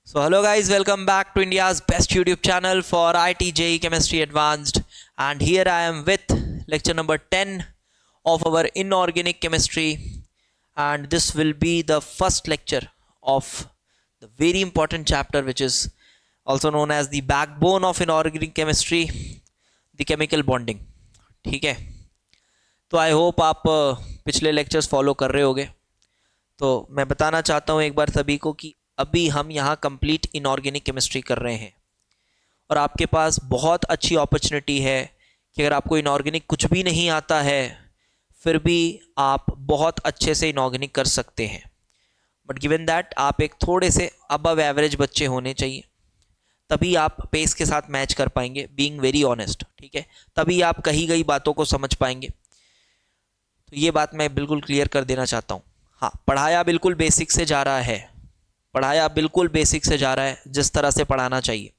So hello guys, welcome back to India's best YouTube channel for IT JEE Chemistry Advanced, and here I am with lecture number 10 of our inorganic chemistry, and this will be the first lecture of the very important chapter which is also known as the backbone of inorganic chemistry, the chemical bonding. ठीक है, तो I hope आप पिछले lectures follow कर रहे होगे। तो मैं बताना चाहता हूँ एक बार सभी को कि अभी हम यहाँ कंप्लीट इनऑर्गेनिक केमिस्ट्री कर रहे हैं और आपके पास बहुत अच्छी अपॉर्चुनिटी है कि अगर आपको इनऑर्गेनिक कुछ भी नहीं आता है फिर भी आप बहुत अच्छे से इनऑर्गेनिक कर सकते हैं। बट गिवन दैट आप एक थोड़े से अबव एवरेज बच्चे होने चाहिए, तभी आप पेस के साथ मैच कर पाएंगे, बीइंग वेरी ऑनेस्ट। ठीक है, तभी आप कही गई बातों को समझ पाएंगे। तो ये बात मैं बिल्कुल क्लियर कर देना चाहता हूँ। हाँ, पढ़ाया बिल्कुल बेसिक से जा रहा है, पढ़ाया बिल्कुल बेसिक से जा रहा है जिस तरह से पढ़ाना चाहिए,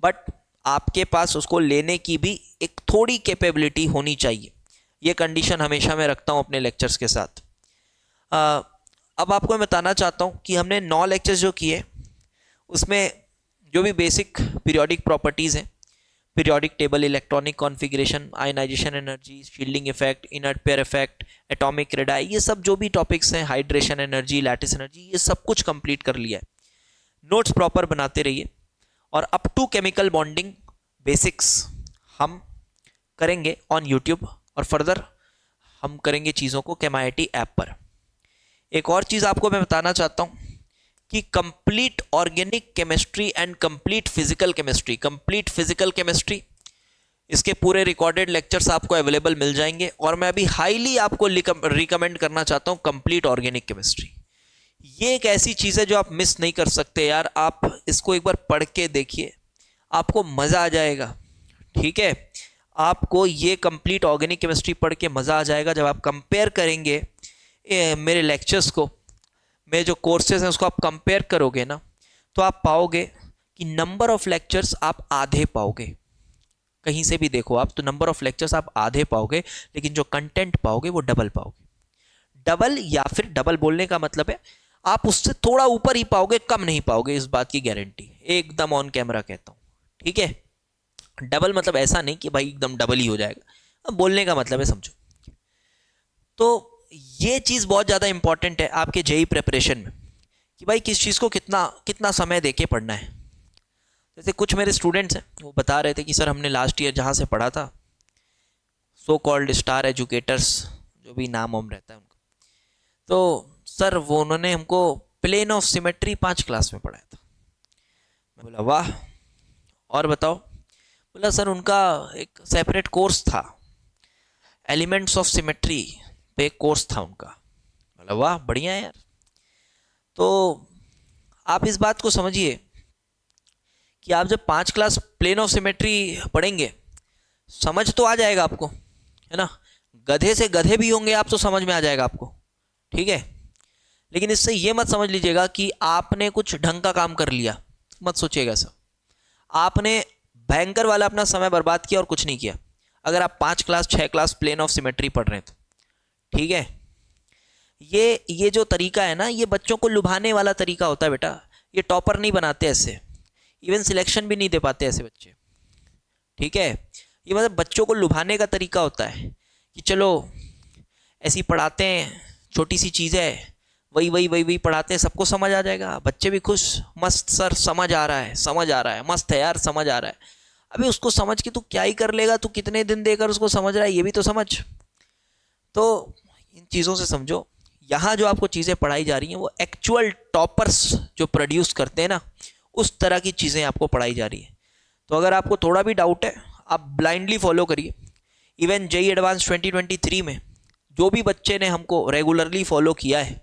बट आपके पास उसको लेने की भी एक थोड़ी कैपेबिलिटी होनी चाहिए। ये कंडीशन हमेशा मैं रखता हूँ अपने लेक्चर्स के साथ। अब आपको मैं बताना चाहता हूँ कि हमने 9 लेक्चर्स जो किए उसमें जो भी बेसिक पीरियोडिक प्रॉपर्टीज़ हैं, periodic table, electronic configuration, ionisation energy, shielding effect, inert pair effect, atomic radii, ये सब जो भी टॉपिक्स हैं, हाइड्रेशन एनर्जी, लैटिस एनर्जी, ये सब कुछ कंप्लीट कर लिया है। नोट्स प्रॉपर बनाते रहिए और up to chemical bonding basics हम करेंगे ऑन यूट्यूब और फर्दर हम करेंगे चीज़ों को केमाईटी ऐप पर। एक और चीज़ आपको मैं बताना चाहता हूँ कि complete organic chemistry and complete physical chemistry, इसके पूरे रिकॉर्डेड लेक्चर्स आपको अवेलेबल मिल जाएंगे। और मैं अभी हाईली आपको रिकमेंड करना चाहता हूँ कंप्लीट ऑर्गेनिक केमिस्ट्री। ये एक ऐसी चीज़ है जो आप मिस नहीं कर सकते यार। आप इसको एक बार पढ़ के देखिए, आपको मज़ा आ जाएगा। ठीक है, आपको ये कंप्लीट ऑर्गेनिक केमिस्ट्री पढ़ के मज़ा आ जाएगा। जब आप कंपेयर करेंगे मेरे लेक्चर्स को, मेरे जो कोर्सेज हैं उसको आप कंपेयर करोगे ना, तो आप पाओगे कि नंबर ऑफ लेक्चर्स आप आधे पाओगे। कहीं से भी देखो आप, तो नंबर ऑफ लेक्चर्स आप आधे पाओगे, लेकिन जो कंटेंट पाओगे वो डबल पाओगे। डबल या फिर डबल बोलने का मतलब है आप उससे थोड़ा ऊपर ही पाओगे, कम नहीं पाओगे, इस बात की गारंटी एकदम ऑन कैमरा कहता हूँ। ठीक है, डबल मतलब ऐसा नहीं कि भाई एकदम डबल ही हो जाएगा, बोलने का मतलब है, समझो। तो ये चीज़ बहुत ज़्यादा इंपॉर्टेंट है आपके जेई प्रिपरेशन में कि भाई किस चीज़ को कितना कितना समय देके पढ़ना है। जैसे कुछ मेरे स्टूडेंट्स हैं, वो बता रहे थे कि सर हमने लास्ट ईयर जहाँ से पढ़ा था, सो कॉल्ड स्टार एजुकेटर्स, जो भी नाम वाम रहता है उनका, तो सर वो उन्होंने हमको प्लेन ऑफ सिमेट्री 5 क्लास में पढ़ाया था। मैं बोला वाह, और बताओ? बोला सर उनका एक सेपरेट कोर्स था, एलिमेंट्स ऑफ सिमेट्री पे एक कोर्स था उनका। बोला वाह, बढ़िया है यार। तो आप इस बात को समझिए कि आप जब 5 क्लास प्लेन ऑफ सिमेट्री पढ़ेंगे, समझ तो आ जाएगा आपको, है ना। गधे से गधे भी होंगे आप तो समझ में आ जाएगा आपको। ठीक है, लेकिन इससे ये मत समझ लीजिएगा कि आपने कुछ ढंग का काम कर लिया, मत सोचिएगा सर। आपने भयंकर वाला अपना समय बर्बाद किया और कुछ नहीं किया अगर आप 5 class 6 class plane of symmetry पढ़ रहे हैं तो। ठीक है, ये जो तरीका है ना, ये बच्चों को लुभाने वाला तरीका होता है बेटा। ये टॉपर नहीं बनाते ऐसे, इवन सिलेक्शन भी नहीं दे पाते ऐसे बच्चे। ठीक है, ये मतलब बच्चों को लुभाने का तरीका होता है कि चलो ऐसी पढ़ाते हैं, छोटी सी चीज़ है, वही पढ़ाते हैं, सबको समझ आ जाएगा, बच्चे भी खुश, मस्त सर समझ आ रहा है, मस्त है यार, समझ आ रहा है। अभी उसको समझ के तू क्या ही कर लेगा, तू कितने दिन देकर उसको समझ रहा है, ये भी तो समझ। तो इन चीज़ों से समझो, यहाँ जो आपको चीज़ें पढ़ाई जा रही हैं वो एक्चुअल टॉपर्स जो प्रोड्यूस करते हैं ना, उस तरह की चीज़ें आपको पढ़ाई जा रही है। तो अगर आपको थोड़ा भी डाउट है, आप ब्लाइंडली फॉलो करिए। इवन जेईई एडवांस 2023 में जो भी बच्चे ने हमको रेगुलरली फॉलो किया है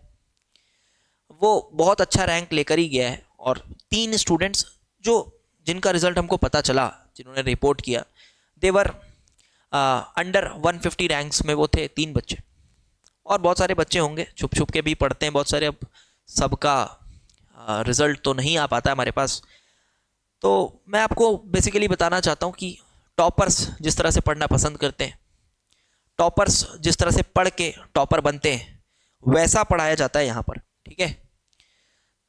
वो बहुत अच्छा रैंक लेकर ही गया है। और 3 स्टूडेंट्स जिनका रिजल्ट हमको पता चला, जिन्होंने रिपोर्ट किया, देवर अंडर 150 रैंक्स में वो थे 3 बच्चे। और बहुत सारे बच्चे होंगे छुप छुप के भी पढ़ते हैं बहुत सारे, अब सबका रिज़ल्ट तो नहीं आ पाता हमारे पास। तो मैं आपको बेसिकली बताना चाहता हूँ कि टॉपर्स जिस तरह से पढ़ना पसंद करते हैं, टॉपर्स जिस तरह से पढ़ के टॉपर बनते हैं, वैसा पढ़ाया जाता है यहाँ पर। ठीक है,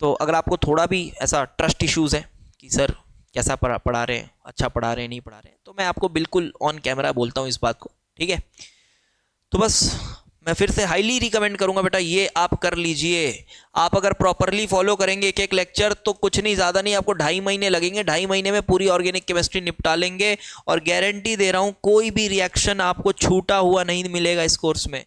तो अगर आपको थोड़ा भी ऐसा ट्रस्ट इश्यूज़ है कि सर कैसा पढ़ा रहे हैं, अच्छा पढ़ा रहे हैं, नहीं पढ़ा रहे हैं, तो मैं आपको बिल्कुल ऑन कैमरा बोलता हूँ इस बात को, ठीक है। तो बस मैं फिर से हाईली रिकमेंड करूंगा बेटा, ये आप कर लीजिए। आप अगर प्रॉपरली फॉलो करेंगे एक एक लेक्चर, तो कुछ नहीं, ज़्यादा नहीं, आपको 2.5 महीने लगेंगे, 2.5 महीने में पूरी ऑर्गेनिक केमिस्ट्री निपटा लेंगे। और गारंटी दे रहा हूँ कोई भी रिएक्शन आपको छूटा हुआ नहीं मिलेगा इस कोर्स में।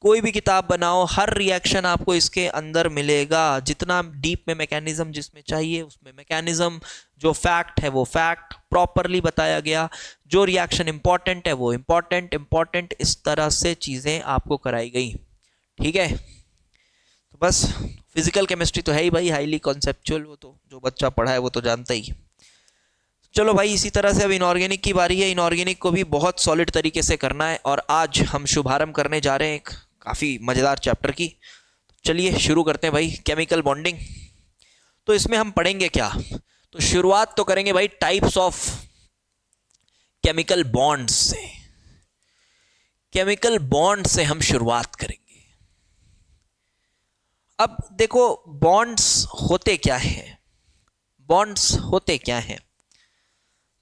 कोई भी किताब बनाओ, हर रिएक्शन आपको इसके अंदर मिलेगा। जितना डीप में मैकेनिज्म जिसमें चाहिए उसमें मैकेनिज्म, जो फैक्ट है वो फैक्ट प्रॉपरली बताया गया, जो रिएक्शन इंपॉर्टेंट है वो इंपॉर्टेंट, इस तरह से चीज़ें आपको कराई गई, ठीक है। तो बस फिजिकल केमिस्ट्री तो है ही भाई, हाईली कॉन्सेप्चुअल, वो तो जो बच्चा पढ़ा है वो तो जानता ही। चलो भाई, इसी तरह से अब इनऑर्गेनिक की बारी है। इनऑर्गेनिक को भी बहुत सॉलिड तरीके से करना है, और आज हम शुभारंभ करने जा रहे हैं एक काफ़ी मज़ेदार चैप्टर की। चलिए शुरू करते हैं भाई, केमिकल बॉन्डिंग। तो इसमें हम पढ़ेंगे क्या, तो शुरुआत तो करेंगे भाई टाइप्स ऑफ केमिकल बॉन्ड्स से। केमिकल बॉन्ड से हम शुरुआत करेंगे। अब देखो, बॉन्ड्स होते क्या हैं, बॉन्ड्स होते क्या हैं,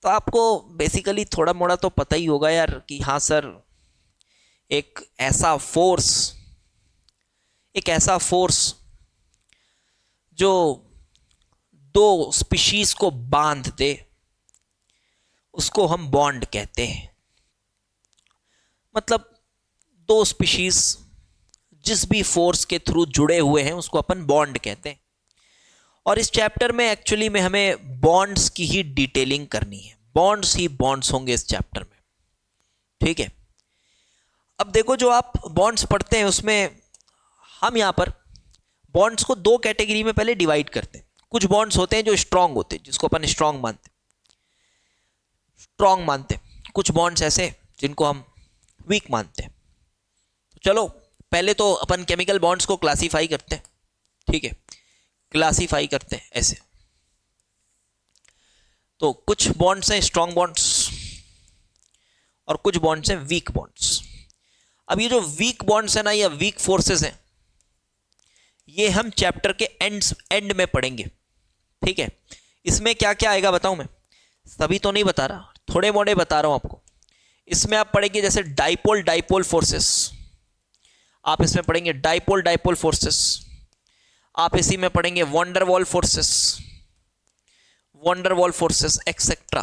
तो आपको बेसिकली थोड़ा मोड़ा तो पता ही होगा यार कि हाँ सर, एक ऐसा फोर्स जो दो स्पीशीज को बांध दे, उसको हम बॉन्ड कहते हैं। मतलब दो स्पीशीज जिस भी फोर्स के थ्रू जुड़े हुए हैं उसको अपन बॉन्ड कहते हैं। और इस चैप्टर में एक्चुअली में हमें बॉन्ड्स की ही डिटेलिंग करनी है, बॉन्ड्स ही बॉन्ड्स होंगे इस चैप्टर में, ठीक है। अब देखो, जो आप बॉन्ड्स पढ़ते हैं उसमें हम यहाँ पर बॉन्ड्स को दो कैटेगरी में पहले डिवाइड करते हैं। कुछ बॉन्ड्स होते हैं जो स्ट्रांग होते हैं, जिसको अपन स्ट्रांग मानते हैं। कुछ बॉन्ड्स ऐसे जिनको हम वीक मानते हैं। तो चलो पहले तो अपन केमिकल बॉन्ड्स को क्लासीफाई करते हैं, ठीक है, क्लासीफाई करते हैं ऐसे। तो कुछ बॉन्ड्स हैं स्ट्रांग बॉन्ड्स और कुछ बॉन्ड्स हैं वीक बॉन्ड्स। अब ये जो वीक बॉन्ड्स है ना, या वीक फोर्सेस हैं, ये हम चैप्टर के एंड में पढ़ेंगे, ठीक है। इसमें क्या क्या आएगा बताऊं मैं, सभी तो नहीं बता रहा, थोड़े मोड़े बता रहा हूं आपको। इसमें आप पढ़ेंगे जैसे डाइपोल फोर्सेस, आप इसमें पढ़ेंगे डाइपोल फोर्सेस। आप इसी में पढ़ेंगे वंडरवॉल फोर्सेस एक्सेट्रा,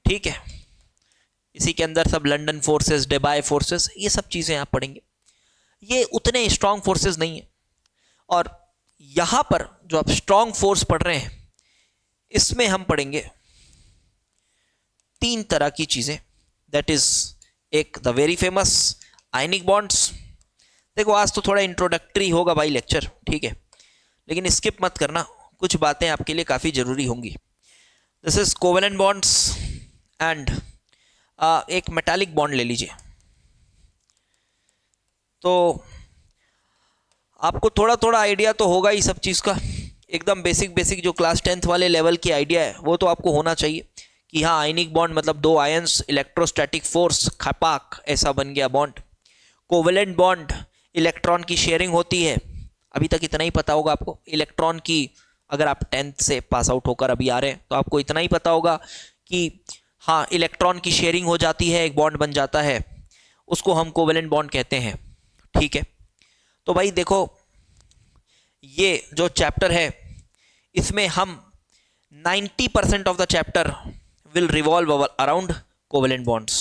ठीक है। इसी के अंदर सब लंदन फोर्सेस, डेबाय फोर्सेस, ये सब चीजें आप पढ़ेंगे। ये उतने स्ट्रांग फोर्सेस नहीं है। और यहां पर जो आप स्ट्रांग फोर्स पढ़ रहे हैं, इसमें हम पढ़ेंगे 3 तरह की चीजें। दैट इज एक the very famous ionic bonds. देखो आज तो थोड़ा इंट्रोडक्टरी होगा भाई लेक्चर, ठीक है, लेकिन स्किप मत करना, कुछ बातें आपके लिए काफ़ी ज़रूरी होंगी। This is covalent bonds and एक मेटालिक बॉन्ड ले लीजिए। तो आपको थोड़ा थोड़ा आइडिया तो होगा ही सब चीज़ का, एकदम बेसिक जो क्लास 10th वाले लेवल की आइडिया है वो तो आपको होना चाहिए कि हाँ, आयनिक बॉन्ड मतलब दो आयंस, इलेक्ट्रोस्टैटिक फोर्स, खपाक, ऐसा बन गया बॉन्ड। कोवेलेंट बॉन्ड, इलेक्ट्रॉन की शेयरिंग होती है, अभी तक इतना ही पता होगा आपको। इलेक्ट्रॉन की, अगर आप 10th से पास आउट होकर अभी आ रहे हैं तो आपको इतना ही पता होगा कि हाँ, इलेक्ट्रॉन की शेयरिंग हो जाती है, एक बॉन्ड बन जाता है, उसको हम कोवेलेंट बॉन्ड कहते हैं, ठीक है। तो भाई देखो, ये जो चैप्टर है इसमें हम 90% of the chapter will revolve around covalent bonds.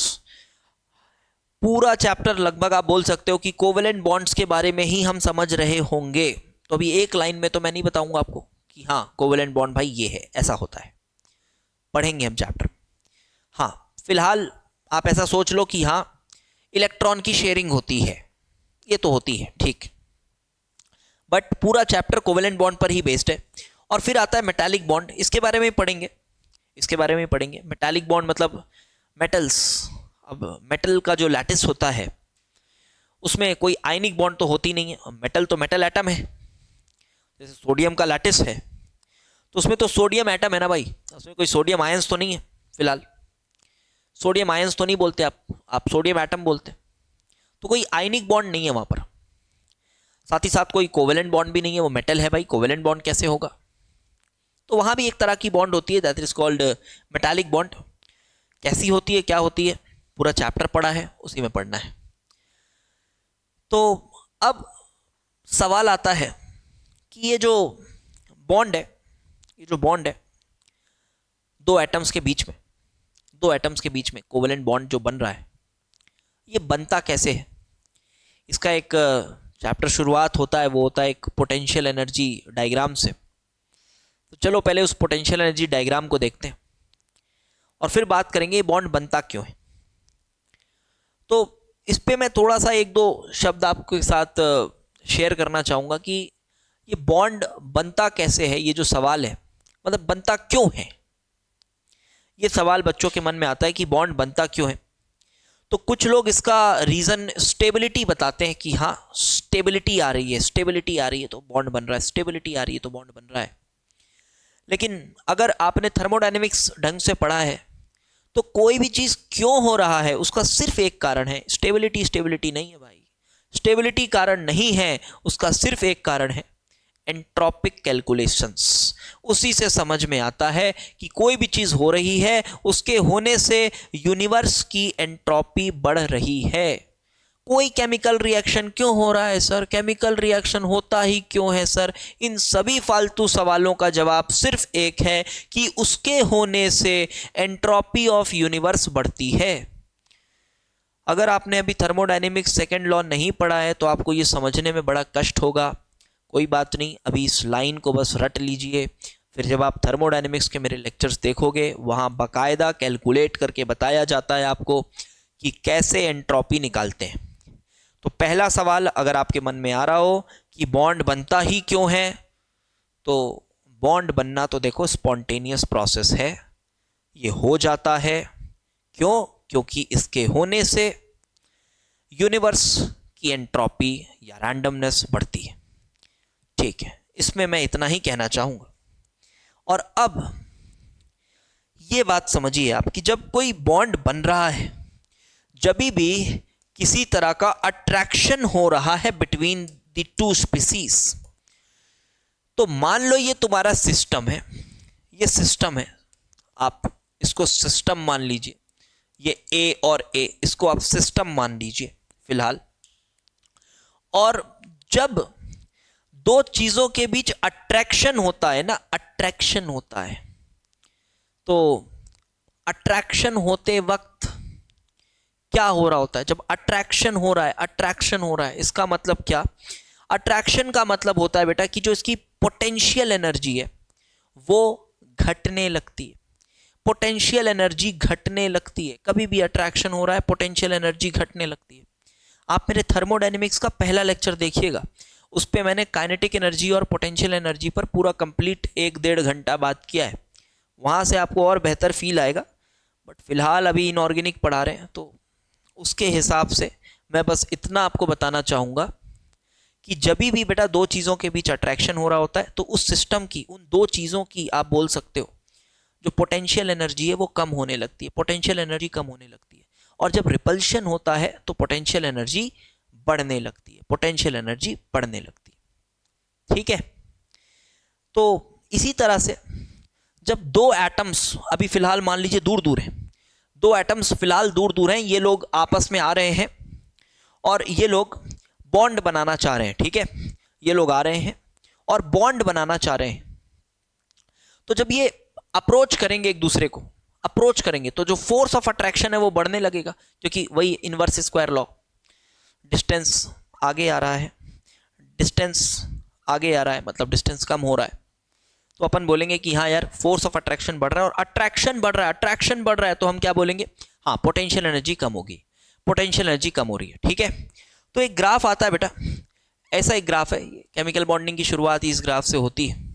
पूरा चैप्टर लगभग आप बोल सकते हो कि कोवेलेंट बॉन्ड्स के बारे में ही हम समझ रहे होंगे। तो अभी एक लाइन में तो मैं नहीं बताऊंगा आपको कि हाँ कोवेलेंट बॉन्ड भाई ये है, ऐसा होता है, पढ़ेंगे हम चैप्टर। हाँ, फिलहाल आप ऐसा सोच लो कि हाँ, इलेक्ट्रॉन की शेयरिंग होती है, ये तो होती है, ठीक, बट पूरा चैप्टर कोवेलेंट बॉन्ड पर ही बेस्ड है। और फिर आता है मेटालिक बॉन्ड, इसके बारे में पढ़ेंगे, मेटालिक बॉन्ड मतलब मेटल्स। अब मेटल का जो लैटिस होता है उसमें कोई आयनिक बॉन्ड तो होती नहीं है, मेटल तो मेटल एटम है। जैसे सोडियम का लैटिस है तो उसमें तो सोडियम एटम है ना भाई, उसमें कोई सोडियम आयंस तो नहीं है। फिलहाल सोडियम आयंस तो नहीं बोलते आप सोडियम एटम बोलते, तो कोई आयनिक बॉन्ड नहीं है वहाँ पर। साथ ही साथ कोई कोवेलेंट बॉन्ड भी नहीं है, वो मेटल है भाई, कोवेलेंट बॉन्ड कैसे होगा? तो वहां भी एक तरह की बॉन्ड होती है, that is called metallic bond. कैसी होती है, क्या होती है, पूरा चैप्टर पढ़ा है, उसी में पढ़ना है। तो अब सवाल आता है कि ये जो बॉन्ड है, ये जो बॉन्ड है दो एटम्स के बीच में, दो एटम्स के बीच में कोवेलेंट बॉन्ड जो बन रहा है, ये बनता कैसे है? इसका एक चैप्टर शुरुआत होता है, वो होता है एक पोटेंशियल एनर्जी डायग्राम से। तो चलो पहले उस पोटेंशियल एनर्जी डायग्राम को देखते हैं और फिर बात करेंगे ये बॉन्ड बनता क्यों है। तो इस पे मैं थोड़ा सा एक दो शब्द आपके साथ शेयर करना चाहूँगा कि ये बॉन्ड बनता कैसे है, ये जो सवाल है, मतलब बनता क्यों है, ये सवाल बच्चों के मन में आता है कि बॉन्ड बनता क्यों है। तो कुछ लोग इसका रीज़न स्टेबिलिटी बताते हैं कि हाँ स्टेबिलिटी आ रही है, स्टेबिलिटी आ रही है तो बॉन्ड बन रहा है, स्टेबिलिटी आ रही है तो बॉन्ड बन रहा है। लेकिन अगर आपने थर्मोडायनेमिक्स ढंग से पढ़ा है तो कोई भी चीज़ क्यों हो रहा है उसका सिर्फ एक कारण है, स्टेबिलिटी स्टेबिलिटी नहीं है भाई, स्टेबिलिटी कारण नहीं है, उसका सिर्फ एक कारण है, एंट्रोपिक कैलकुलेशंस। उसी से समझ में आता है कि कोई भी चीज़ हो रही है, उसके होने से यूनिवर्स की एंट्रोपी बढ़ रही है। कोई केमिकल रिएक्शन क्यों हो रहा है सर, केमिकल रिएक्शन होता ही क्यों है सर, इन सभी फालतू सवालों का जवाब सिर्फ एक है कि उसके होने से एंट्रोपी ऑफ यूनिवर्स बढ़ती है। अगर आपने अभी थर्मोडायनेमिक्स सेकेंड लॉ नहीं पढ़ा है तो आपको ये समझने में बड़ा कष्ट होगा। कोई बात नहीं, अभी इस लाइन को बस रट लीजिए, फिर जब आप थर्मोडायनेमिक्स के मेरे लेक्चर्स देखोगे वहाँ बाकायदा कैलकुलेट करके बताया जाता है आपको कि कैसे एंट्रोपी निकालते हैं। तो पहला सवाल अगर आपके मन में आ रहा हो कि बॉन्ड बनता ही क्यों है, तो बॉन्ड बनना तो देखो स्पॉन्टेनियस प्रोसेस है, ये हो जाता है। क्यों? क्योंकि इसके होने से यूनिवर्स की एंट्रोपी या रैंडमनेस बढ़ती है। ठीक है, इसमें मैं इतना ही कहना चाहूँगा। और अब ये बात समझिए आप कि जब कोई बॉन्ड बन रहा है, जब भी किसी तरह का अट्रैक्शन हो रहा है बिटवीन द टू स्पीसीज, तो मान लो ये तुम्हारा सिस्टम है, ये सिस्टम है, आप इसको सिस्टम मान लीजिए, ये ए और ए, इसको आप सिस्टम मान लीजिए फिलहाल। और जब दो चीजों के बीच अट्रैक्शन होता है ना, अट्रैक्शन होता है, तो अट्रैक्शन होते वक्त क्या हो रहा होता है? जब अट्रैक्शन हो रहा है, अट्रैक्शन हो रहा है, इसका मतलब क्या? अट्रैक्शन का मतलब होता है बेटा कि जो इसकी पोटेंशियल एनर्जी है वो घटने लगती है, पोटेंशियल एनर्जी घटने लगती है। कभी भी अट्रैक्शन हो रहा है, पोटेंशियल एनर्जी घटने लगती है। आप मेरे थर्मोडायनेमिक्स का पहला लेक्चर देखिएगा, उस पर मैंने काइनेटिक एनर्जी और पोटेंशियल एनर्जी पर पूरा कंप्लीट 1-1.5 घंटा बात किया है, वहाँ से आपको और बेहतर फील आएगा। बट फिलहाल अभी इनऑर्गेनिक पढ़ा रहे हैं तो उसके हिसाब से मैं बस इतना आपको बताना चाहूँगा कि जब भी बेटा दो चीज़ों के बीच अट्रैक्शन हो रहा होता है तो उस सिस्टम की, उन दो चीज़ों की आप बोल सकते हो जो पोटेंशियल एनर्जी है वो कम होने लगती है, पोटेंशियल एनर्जी कम होने लगती है। और जब रिपल्शन होता है तो पोटेंशियल एनर्जी बढ़ने लगती है, पोटेंशियल एनर्जी बढ़ने लगती है। ठीक है, तो इसी तरह से जब दो एटम्स अभी फिलहाल मान लीजिए दूर दूर हैं, दो एटम्स फिलहाल दूर दूर हैं, ये लोग आपस में आ रहे हैं और ये लोग बॉन्ड बनाना चाह रहे हैं। ठीक है, ये लोग आ रहे हैं और बॉन्ड बनाना चाह रहे हैं। तो जब ये अप्रोच करेंगे, एक दूसरे को अप्रोच करेंगे, तो जो फोर्स ऑफ अट्रैक्शन है वो बढ़ने लगेगा, क्योंकि वही इनवर्स स्क्वायर लॉ, डिस्टेंस आगे आ रहा है, डिस्टेंस आगे आ रहा है मतलब डिस्टेंस कम हो रहा है, तो अपन बोलेंगे कि हाँ यार फोर्स ऑफ अट्रैक्शन बढ़ रहा है और अट्रैक्शन बढ़ रहा है, अट्रैक्शन बढ़ रहा है, तो हम क्या बोलेंगे? हाँ पोटेंशियल एनर्जी कम होगी, पोटेंशियल एनर्जी कम हो रही है। ठीक है, तो एक ग्राफ आता है बेटा, ऐसा एक ग्राफ है, केमिकल बॉन्डिंग की शुरुआत इस ग्राफ से होती है।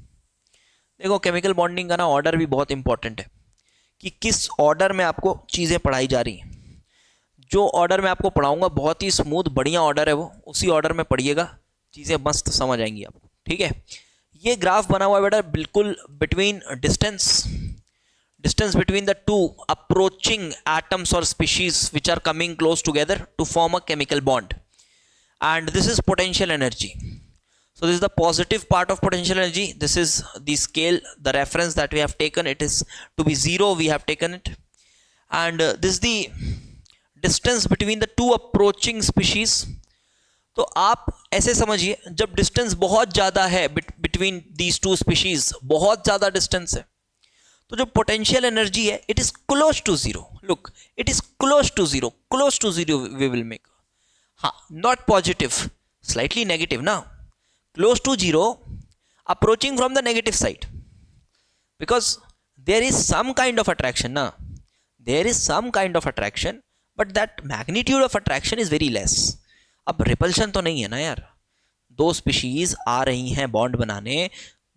देखो केमिकल बॉन्डिंग का ना ऑर्डर भी बहुत इंपॉर्टेंट है कि किस ऑर्डर में आपको चीज़ें पढ़ाई जा रही हैं। जो ऑर्डर मैं आपको पढ़ाऊंगा बहुत ही स्मूथ बढ़िया ऑर्डर है वो, उसी ऑर्डर में पढ़िएगा, चीज़ें मस्त समझ आएंगी आपको। ठीक है, ये ग्राफ बना हुआ है बेटा बिल्कुल between distance between the two approaching atoms और species which are coming close together to form a chemical bond, and this is potential energy. So this is the positive part of potential energy. This is the scale, the reference that we have taken. It is to be 0, we have taken it. And this is the distance between the two approaching species. तो आप ऐसे समझिए, जब distance बहुत ज़्यादा है between these two species, बहुत ज़्यादा डिस्टेंस है, तो जो पोटेंशियल एनर्जी है it is close to zero. Look, it is close to zero, close to zero we will make. हाँ, नॉट पॉजिटिव, स्लाइटली नेगेटिव ना, close to zero, approaching from the negative side, because there is some kind of attraction na, there is some kind of attraction, but that magnitude of attraction is very less. अब repulsion तो नहीं है ना यार, दो species आ रही हैं bond बनाने,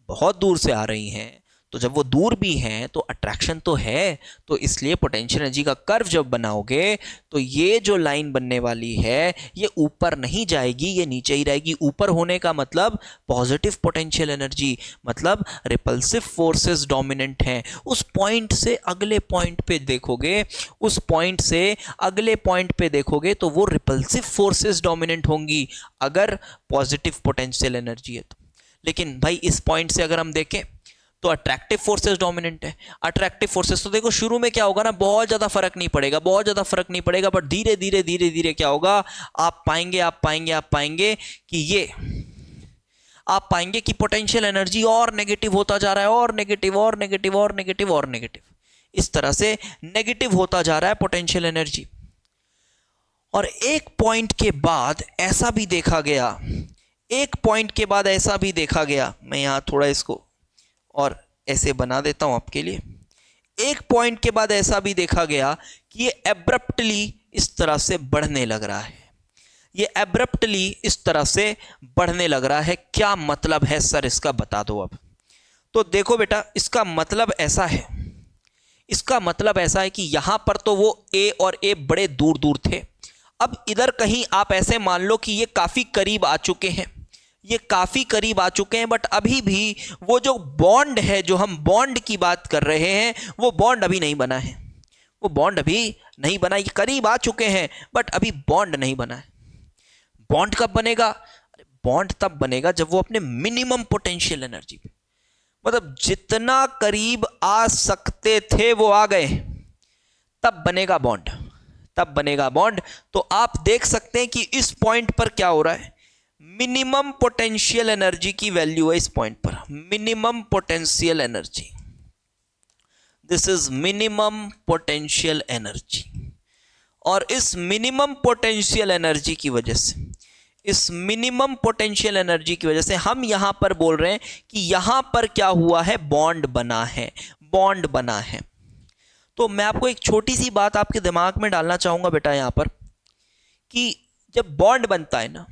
बहुत दूर से आ रही हैं, तो जब वो दूर भी हैं तो अट्रैक्शन तो है. तो इसलिए पोटेंशियल एनर्जी का कर्व जब बनाओगे तो ये जो लाइन बनने वाली है ये ऊपर नहीं जाएगी, ये नीचे ही रहेगी. ऊपर होने का मतलब पॉजिटिव पोटेंशियल एनर्जी, मतलब रिपल्सिव फोर्सेस डोमिनेंट हैं. उस पॉइंट से अगले पॉइंट पे देखोगे, उस पॉइंट से अगले पॉइंट पे देखोगे तो वो रिपल्सिव फोर्सेस डोमिनेंट होंगी अगर पॉजिटिव पोटेंशियल एनर्जी है तो. लेकिन भाई इस पॉइंट से अगर हम देखें तो अट्रैक्टिव फोर्सेस डोमिनेंट है. अट्रैक्टिव फोर्सेस तो देखो शुरू में क्या होगा ना, बहुत ज़्यादा फर्क नहीं पड़ेगा, बहुत ज़्यादा फर्क नहीं पड़ेगा, बट धीरे धीरे धीरे धीरे क्या होगा, आप पाएंगे कि पोटेंशियल एनर्जी और नेगेटिव होता जा रहा है, और नेगेटिव और नेगेटिव और नेगेटिव और नेगेटिव, इस तरह से नेगेटिव होता जा रहा है पोटेंशियल एनर्जी. और एक पॉइंट के बाद ऐसा भी देखा गया, मैं यहां थोड़ा इसको और ऐसे बना देता हूं आपके लिए. एक पॉइंट के बाद ऐसा भी देखा गया कि ये एब्रप्टली इस तरह से बढ़ने लग रहा है. क्या मतलब है सर इसका, बता दो अब. तो देखो बेटा, इसका मतलब ऐसा है कि यहां पर तो वो ए और ए बड़े दूर दूर थे. अब इधर कहीं आप ऐसे मान लो कि ये काफी करीब आ चुके हैं, बट अभी भी वो जो बॉन्ड है, जो हम बॉन्ड की बात कर रहे हैं, वो बॉन्ड अभी नहीं बना है. ये करीब आ चुके हैं बट अभी बॉन्ड नहीं बना है. बॉन्ड कब बनेगा? बॉन्ड तब बनेगा जब वो अपने मिनिमम पोटेंशियल एनर्जी पे, मतलब जितना करीब आ सकते थे वो आ गए, तब बनेगा बॉन्ड. तो आप देख सकते हैं कि इस पॉइंट पर क्या हो रहा है, मिनिमम पोटेंशियल एनर्जी की वैल्यू है इस पॉइंट पर, minimum potential energy. This is minimum potential energy. और इस मिनिमम पोटेंशियल एनर्जी की वजह से हम यहां पर बोल रहे हैं कि यहां पर क्या हुआ है, बॉन्ड बना है. तो मैं आपको एक छोटी सी बात आपके दिमाग में डालना चाहूंगा बेटा यहां पर, कि जब बॉन्ड बनता है ना,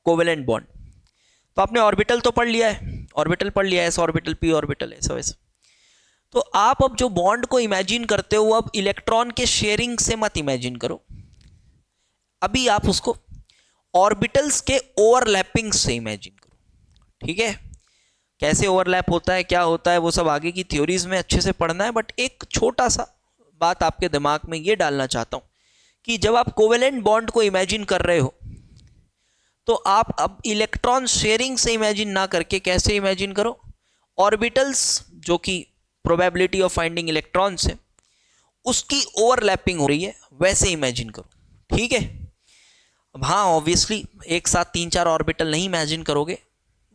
कोवेलेंट बॉन्ड, तो आपने ऑर्बिटल तो पढ़ लिया है, एस ऑर्बिटल, पी ऑर्बिटल, ऐसा वैसा. तो आप अब जो बॉन्ड को इमेजिन करते हो, अब इलेक्ट्रॉन के शेयरिंग से मत इमेजिन करो, अभी आप उसको ऑर्बिटल्स के ओवरलैपिंग से इमेजिन करो. ठीक है, कैसे ओवरलैप होता है, क्या होता है, वो सब आगे की थ्योरीज में अच्छे से पढ़ना है. बट एक छोटा सा बात आपके दिमाग में ये डालना चाहता हूं कि जब आप कोवेलेंट बॉन्ड को इमेजिन कर रहे हो, तो आप अब इलेक्ट्रॉन शेयरिंग से इमेजिन ना करके कैसे इमेजिन करो, ऑर्बिटल्स जो कि प्रोबेबिलिटी ऑफ फाइंडिंग इलेक्ट्रॉन्स है उसकी ओवरलैपिंग हो रही है, वैसे इमेजिन करो. ठीक है. अब हाँ, ऑब्वियसली एक साथ 3-4 ऑर्बिटल नहीं इमेजिन करोगे,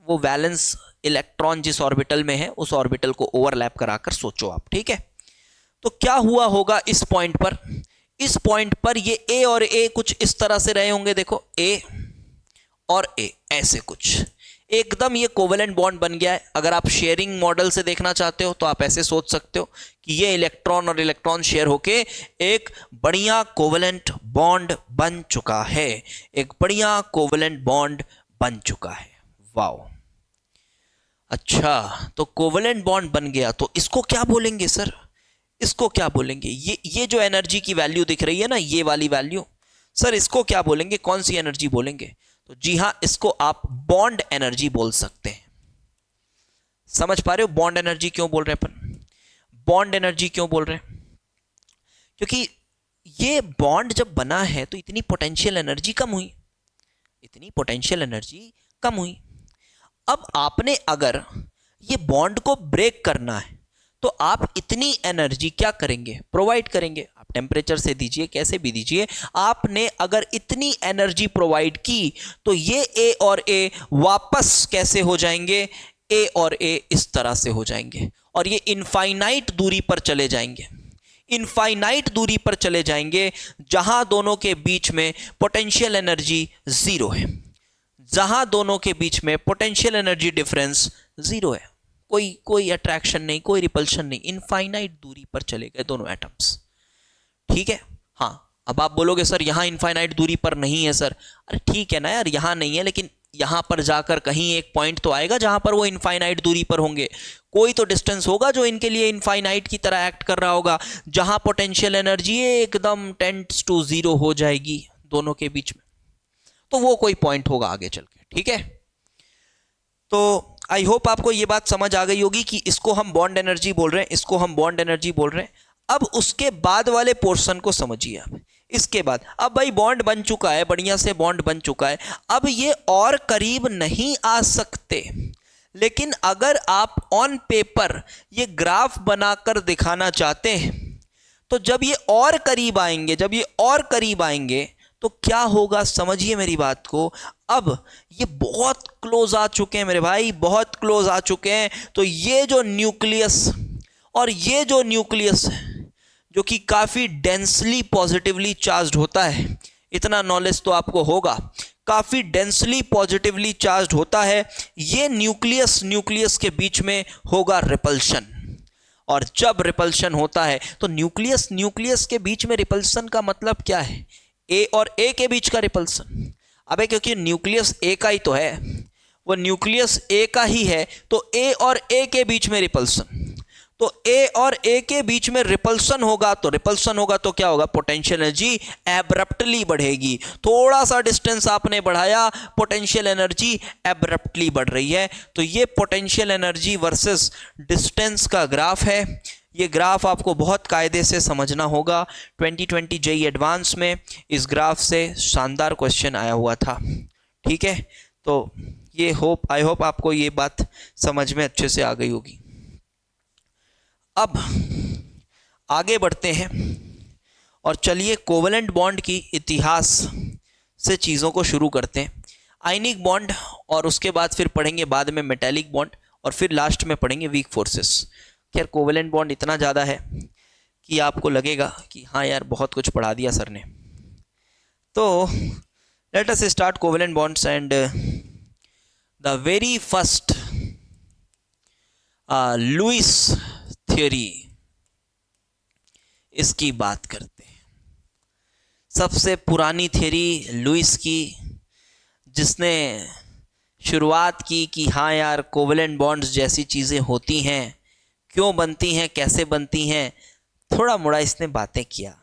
वो वैलेंस इलेक्ट्रॉन जिस ऑर्बिटल में है उस ऑर्बिटल को ओवरलैप कराकर सोचो आप. ठीक है. तो क्या हुआ होगा इस पॉइंट पर, ये ए और ए कुछ इस तरह से रहे होंगे. देखो, ए और ए ऐसे कुछ एकदम ये कोवेलेंट बॉन्ड बन गया है. अगर आप शेयरिंग मॉडल से देखना चाहते हो तो आप ऐसे सोच सकते हो कि ये इलेक्ट्रॉन और इलेक्ट्रॉन शेयर होके एक बढ़िया कोवेलेंट बॉन्ड बन चुका है, वाओ. अच्छा, तो कोवेलेंट बॉन्ड बन गया, तो इसको क्या बोलेंगे सर, ये जो एनर्जी की वैल्यू दिख रही है ना, ये वाली वैल्यू, सर इसको क्या बोलेंगे, कौन सी एनर्जी बोलेंगे? तो जी हां, इसको आप बॉन्ड एनर्जी बोल सकते हैं. समझ पा रहे हो बॉन्ड एनर्जी क्यों बोल रहे हैं अपन? क्योंकि ये बॉन्ड जब बना है तो इतनी पोटेंशियल एनर्जी कम हुई. अब आपने अगर ये बॉन्ड को ब्रेक करना है तो आप इतनी एनर्जी क्या करेंगे, प्रोवाइड करेंगे। आप टेम्परेचर से दीजिए, कैसे भी दीजिए, आपने अगर इतनी एनर्जी प्रोवाइड की तो ये ए और ए वापस कैसे हो जाएंगे, ए और ए इस तरह से हो जाएंगे और ये इनफाइनाइट दूरी पर चले जाएंगे, इनफाइनाइट दूरी पर चले जाएंगे जहां दोनों के बीच में पोटेंशियल एनर्जी जीरो है, जहां दोनों के बीच में पोटेंशियल एनर्जी डिफरेंस जीरो है, कोई अट्रैक्शन नहीं, कोई रिपल्शन नहीं, इनफाइनाइट दूरी पर चले गए दोनों एटम्स। ठीक है। हाँ, अब आप बोलोगे सर यहां इनफाइनाइट दूरी पर नहीं है सर। अरे ठीक है ना यार, यहां नहीं है, लेकिन यहां पर जाकर कहीं एक पॉइंट तो आएगा जहां पर वो इनफाइनाइट दूरी पर होंगे। कोई तो डिस्टेंस होगा जो इनके लिए इनफाइनाइट की तरह एक्ट कर रहा होगा, जहां पोटेंशियल एनर्जी एकदम टेंड्स टू जीरो हो जाएगी दोनों के बीच में। तो वो कोई पॉइंट होगा आगे चल के। ठीक है, तो आई होप आपको ये बात समझ आ गई होगी कि इसको हम बॉन्ड एनर्जी बोल रहे हैं, इसको हम बॉन्ड एनर्जी बोल रहे हैं। अब उसके बाद वाले पोर्शन को समझिए आप। इसके बाद अब भाई बॉन्ड बन चुका है, बढ़िया से बॉन्ड बन चुका है, अब ये और करीब नहीं आ सकते, लेकिन अगर आप ऑन पेपर ये ग्राफ बनाकर दिखाना चाहते हैं तो जब ये और करीब आएंगे, जब ये और करीब आएंगे तो क्या होगा, समझिए मेरी बात को। अब ये बहुत क्लोज आ चुके हैं मेरे भाई, बहुत क्लोज आ चुके हैं। तो ये जो न्यूक्लियस और ये जो न्यूक्लियस जो कि काफ़ी डेंसली पॉजिटिवली चार्ज्ड होता है, इतना नॉलेज तो आपको होगा, काफ़ी डेंसली पॉजिटिवली चार्ज्ड होता है, ये न्यूक्लियस के बीच में होगा रिपल्शन। और जब रिपल्शन होता है तो न्यूक्लियस के बीच में रिपल्शन का मतलब क्या है, ए और ए के बीच का रिपल्सन। अबे क्योंकि न्यूक्लियस ए का ही तो है, वो न्यूक्लियस ए का ही है, तो ए और ए के बीच में रिपल्सन, तो ए और ए के बीच में रिपल्सन होगा, तो रिपल्सन होगा तो क्या होगा, पोटेंशियल एनर्जी एब्रप्टली बढ़ेगी। थोड़ा सा डिस्टेंस आपने बढ़ाया, पोटेंशियल एनर्जी एब्रप्टली बढ़ रही है। तो ये पोटेंशियल एनर्जी वर्सेस डिस्टेंस का ग्राफ है। ये ग्राफ आपको बहुत कायदे से समझना होगा। 2020 जेईई एडवांस में इस ग्राफ से शानदार क्वेश्चन आया हुआ था। ठीक है, तो ये आई होप आपको ये बात समझ में अच्छे से आ गई होगी। अब आगे बढ़ते हैं और चलिए कोवेलेंट बॉन्ड की इतिहास से चीज़ों को शुरू करते हैं। आयनिक बॉन्ड, और उसके बाद फिर पढ़ेंगे बाद में मेटेलिक बॉन्ड, और फिर लास्ट में पढ़ेंगे वीक फोर्सेस। खैर कोवेलेंट बॉन्ड इतना ज़्यादा है कि आपको लगेगा कि हाँ यार बहुत कुछ पढ़ा दिया सर ने। तो let us start covalent bonds and the very first Lewis theory, इसकी बात करते हैं। सबसे पुरानी थ्योरी लुईस की, जिसने शुरुआत की कि हाँ यार कोवेलेंट बॉन्ड्स जैसी चीज़ें होती हैं, क्यों बनती हैं, कैसे बनती हैं, थोड़ा मोड़ा इसने बातें किया।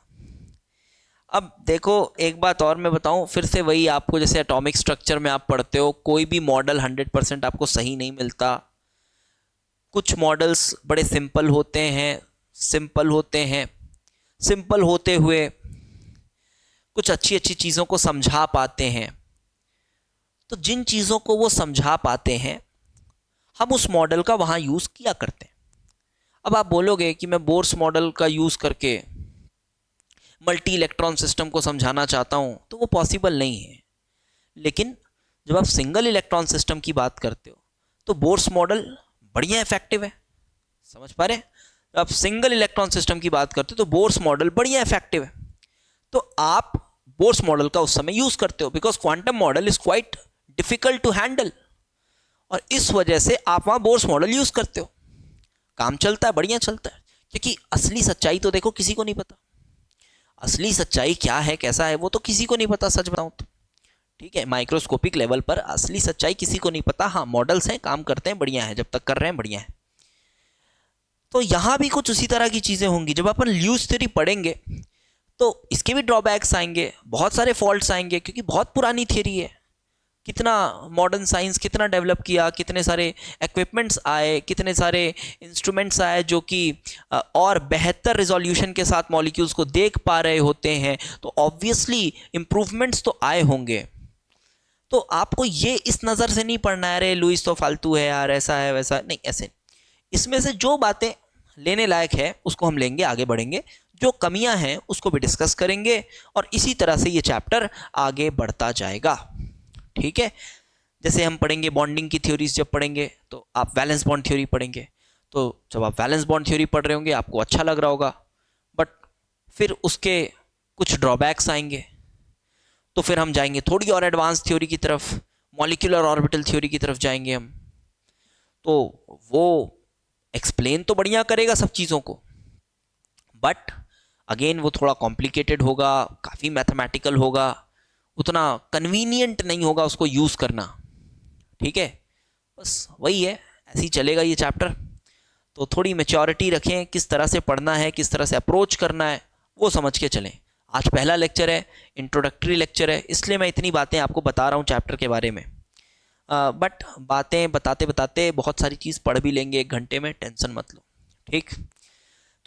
अब देखो एक बात और मैं बताऊं, फिर से वही आपको, जैसे एटॉमिक स्ट्रक्चर में आप पढ़ते हो, कोई भी मॉडल 100% आपको सही नहीं मिलता। कुछ मॉडल्स बड़े सिंपल होते हैं, सिंपल होते हुए कुछ अच्छी अच्छी चीज़ों को समझा पाते हैं। तो जिन चीज़ों को वो समझा पाते हैं हम उस मॉडल का वहाँ यूज़ किया करते हैं। अब आप बोलोगे कि मैं बोर्स मॉडल का यूज़ करके मल्टी इलेक्ट्रॉन सिस्टम को समझाना चाहता हूँ, तो वो पॉसिबल नहीं है। लेकिन जब आप सिंगल इलेक्ट्रॉन सिस्टम की बात करते हो तो बोर्स मॉडल बढ़िया इफेक्टिव है। समझ पा रहे हैं? जब आप सिंगल इलेक्ट्रॉन सिस्टम की बात करते हो तो बोर्स मॉडल बढ़िया इफेक्टिव है, तो आप बोर्स मॉडल का उस समय यूज़ करते हो, because quantum model is quite difficult to handle, और इस वजह से आप वहाँ बोर्स मॉडल यूज़ करते हो। काम चलता है, बढ़िया चलता है, क्योंकि असली सच्चाई तो देखो किसी को नहीं पता। असली सच्चाई क्या है, कैसा है, वो तो किसी को नहीं पता, सच बताऊं तो। ठीक है, माइक्रोस्कोपिक लेवल पर असली सच्चाई किसी को नहीं पता। हाँ, मॉडल्स हैं, काम करते हैं, बढ़िया है, जब तक कर रहे हैं बढ़िया है। तो यहाँ भी कुछ उसी तरह की चीज़ें होंगी। जब अपन लुईस थ्योरी पढ़ेंगे तो इसके भी ड्रॉबैक्स आएंगे, बहुत सारे फॉल्ट्स आएंगे, क्योंकि बहुत पुरानी थ्योरी है। कितना मॉडर्न साइंस कितना डेवलप किया, कितने सारे इक्विपमेंट्स आए, कितने सारे इंस्ट्रूमेंट्स आए जो कि और बेहतर रिजोल्यूशन के साथ मॉलिक्यूल्स को देख पा रहे होते हैं, तो ऑब्वियसली इम्प्रूवमेंट्स तो आए होंगे। तो आपको ये इस नज़र से नहीं पढ़ना है अरे लुइस तो फालतू है यार, ऐसा है वैसा नहीं, ऐसे नहीं। इसमें से जो बातें लेने लायक है उसको हम लेंगे, आगे बढ़ेंगे, जो कमियां हैं उसको भी डिस्कस करेंगे, और इसी तरह से ये चैप्टर आगे बढ़ता जाएगा। ठीक है, जैसे हम पढ़ेंगे बॉन्डिंग की थ्योरीज, जब पढ़ेंगे तो आप वैलेंस बॉन्ड थ्योरी पढ़ेंगे, तो जब आप वैलेंस बॉन्ड थ्योरी पढ़ रहे होंगे आपको अच्छा लग रहा होगा, बट फिर उसके कुछ ड्रॉबैक्स आएंगे, तो फिर हम जाएंगे थोड़ी और एडवांस थ्योरी की तरफ, मॉलिक्यूलर ऑर्बिटल थ्योरी की तरफ जाएंगे हम। तो वो एक्सप्लेन तो बढ़िया करेगा सब चीज़ों को, बट अगेन वो थोड़ा कॉम्प्लिकेटेड होगा, काफ़ी मैथमेटिकल होगा, उतना कन्वीनियंट नहीं होगा उसको यूज़ करना। ठीक है, बस वही है, ऐसे ही चलेगा ये चैप्टर। तो थोड़ी मेच्योरिटी रखें, किस तरह से पढ़ना है, किस तरह से अप्रोच करना है, वो समझ के चलें। आज पहला लेक्चर है, इंट्रोडक्टरी लेक्चर है, इसलिए मैं इतनी बातें आपको बता रहा हूँ चैप्टर के बारे में। बट बातें बताते बताते बहुत सारी चीज़ पढ़ भी लेंगे 1 घंटे में, टेंशन मत लो। ठीक,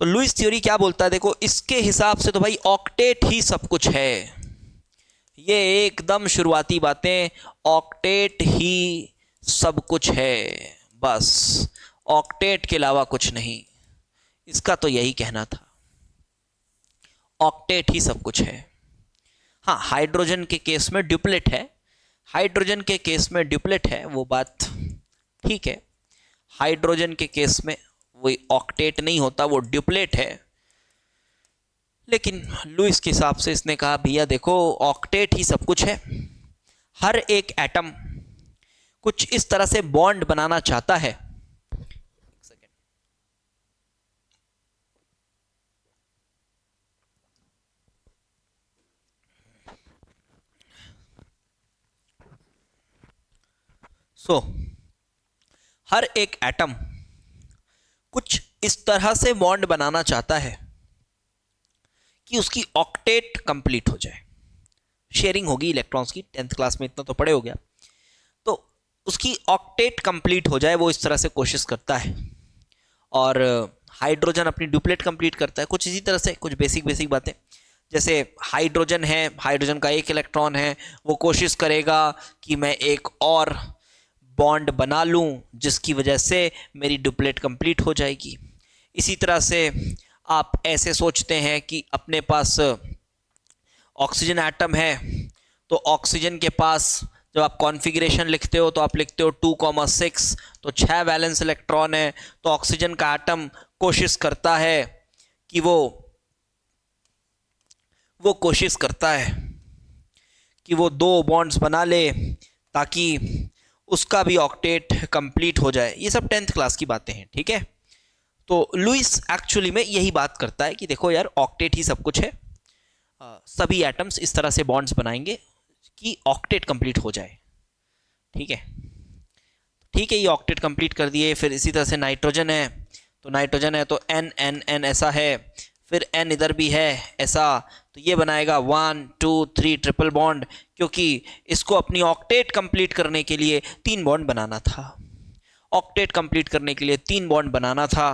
तो लुईस थ्योरी क्या बोलता है, देखो इसके हिसाब से तो भाई ऑक्टेट ही सब कुछ है। ये एकदम शुरुआती बातें, ऑक्टेट ही सब कुछ है, बस ऑक्टेट के अलावा कुछ नहीं। इसका तो यही कहना था, ऑक्टेट ही सब कुछ है। हाँ, हाइड्रोजन के केस में ड्यूप्लेट है, हाइड्रोजन के केस में ड्यूप्लेट है, वो बात ठीक है। हाइड्रोजन के केस में वो ऑक्टेट नहीं होता, वो ड्यूप्लेट है। लेकिन लुईस के हिसाब से इसने कहा भैया देखो ऑक्टेट ही सब कुछ है। हर एक एटम कुछ इस तरह से बॉन्ड बनाना चाहता है, हर एक एटम कुछ इस तरह से बॉन्ड बनाना चाहता है कि उसकी ऑक्टेट कंप्लीट हो जाए। शेयरिंग होगी इलेक्ट्रॉन्स की, 10th क्लास में इतना तो पढ़े हो गया। तो उसकी ऑक्टेट कंप्लीट हो जाए, वो इस तरह से कोशिश करता है। और हाइड्रोजन अपनी ड्यूप्लेट कंप्लीट करता है, कुछ इसी तरह से, कुछ बेसिक बातें। जैसे हाइड्रोजन है, हाइड्रोजन का 1 इलेक्ट्रॉन है, वो कोशिश करेगा कि मैं एक और बॉन्ड बना लूं जिसकी वजह से मेरी ड्यूप्लेट कंप्लीट हो जाएगी। इसी तरह से आप ऐसे सोचते हैं कि अपने पास ऑक्सीजन एटम है, तो ऑक्सीजन के पास जब आप कॉन्फ़िगरेशन लिखते हो तो आप लिखते हो 2,6, तो 6 वैलेंस इलेक्ट्रॉन है। तो ऑक्सीजन का एटम कोशिश करता है कि वो कोशिश करता है कि वो 2 बॉन्ड्स बना ले ताकि उसका भी ऑक्टेट कंप्लीट हो जाए। ये सब 10th क्लास की बातें हैं, ठीक है। तो लुईस एक्चुअली में यही बात करता है कि देखो यार ऑक्टेट ही सब कुछ है, सभी एटम्स इस तरह से बॉन्ड्स बनाएंगे कि ऑक्टेट कंप्लीट हो जाए। ठीक है, ठीक है, ये ऑक्टेट कंप्लीट कर दिए। फिर इसी तरह से नाइट्रोजन है, तो नाइट्रोजन है तो N N N ऐसा है, फिर N इधर भी है ऐसा, तो ये बनाएगा 1 2 3 ट्रिपल बॉन्ड, क्योंकि इसको अपनी ऑक्टेट कंप्लीट करने के लिए 3 बॉन्ड बनाना था। ऑक्टेट कंप्लीट करने के लिए 3 बॉन्ड बनाना था।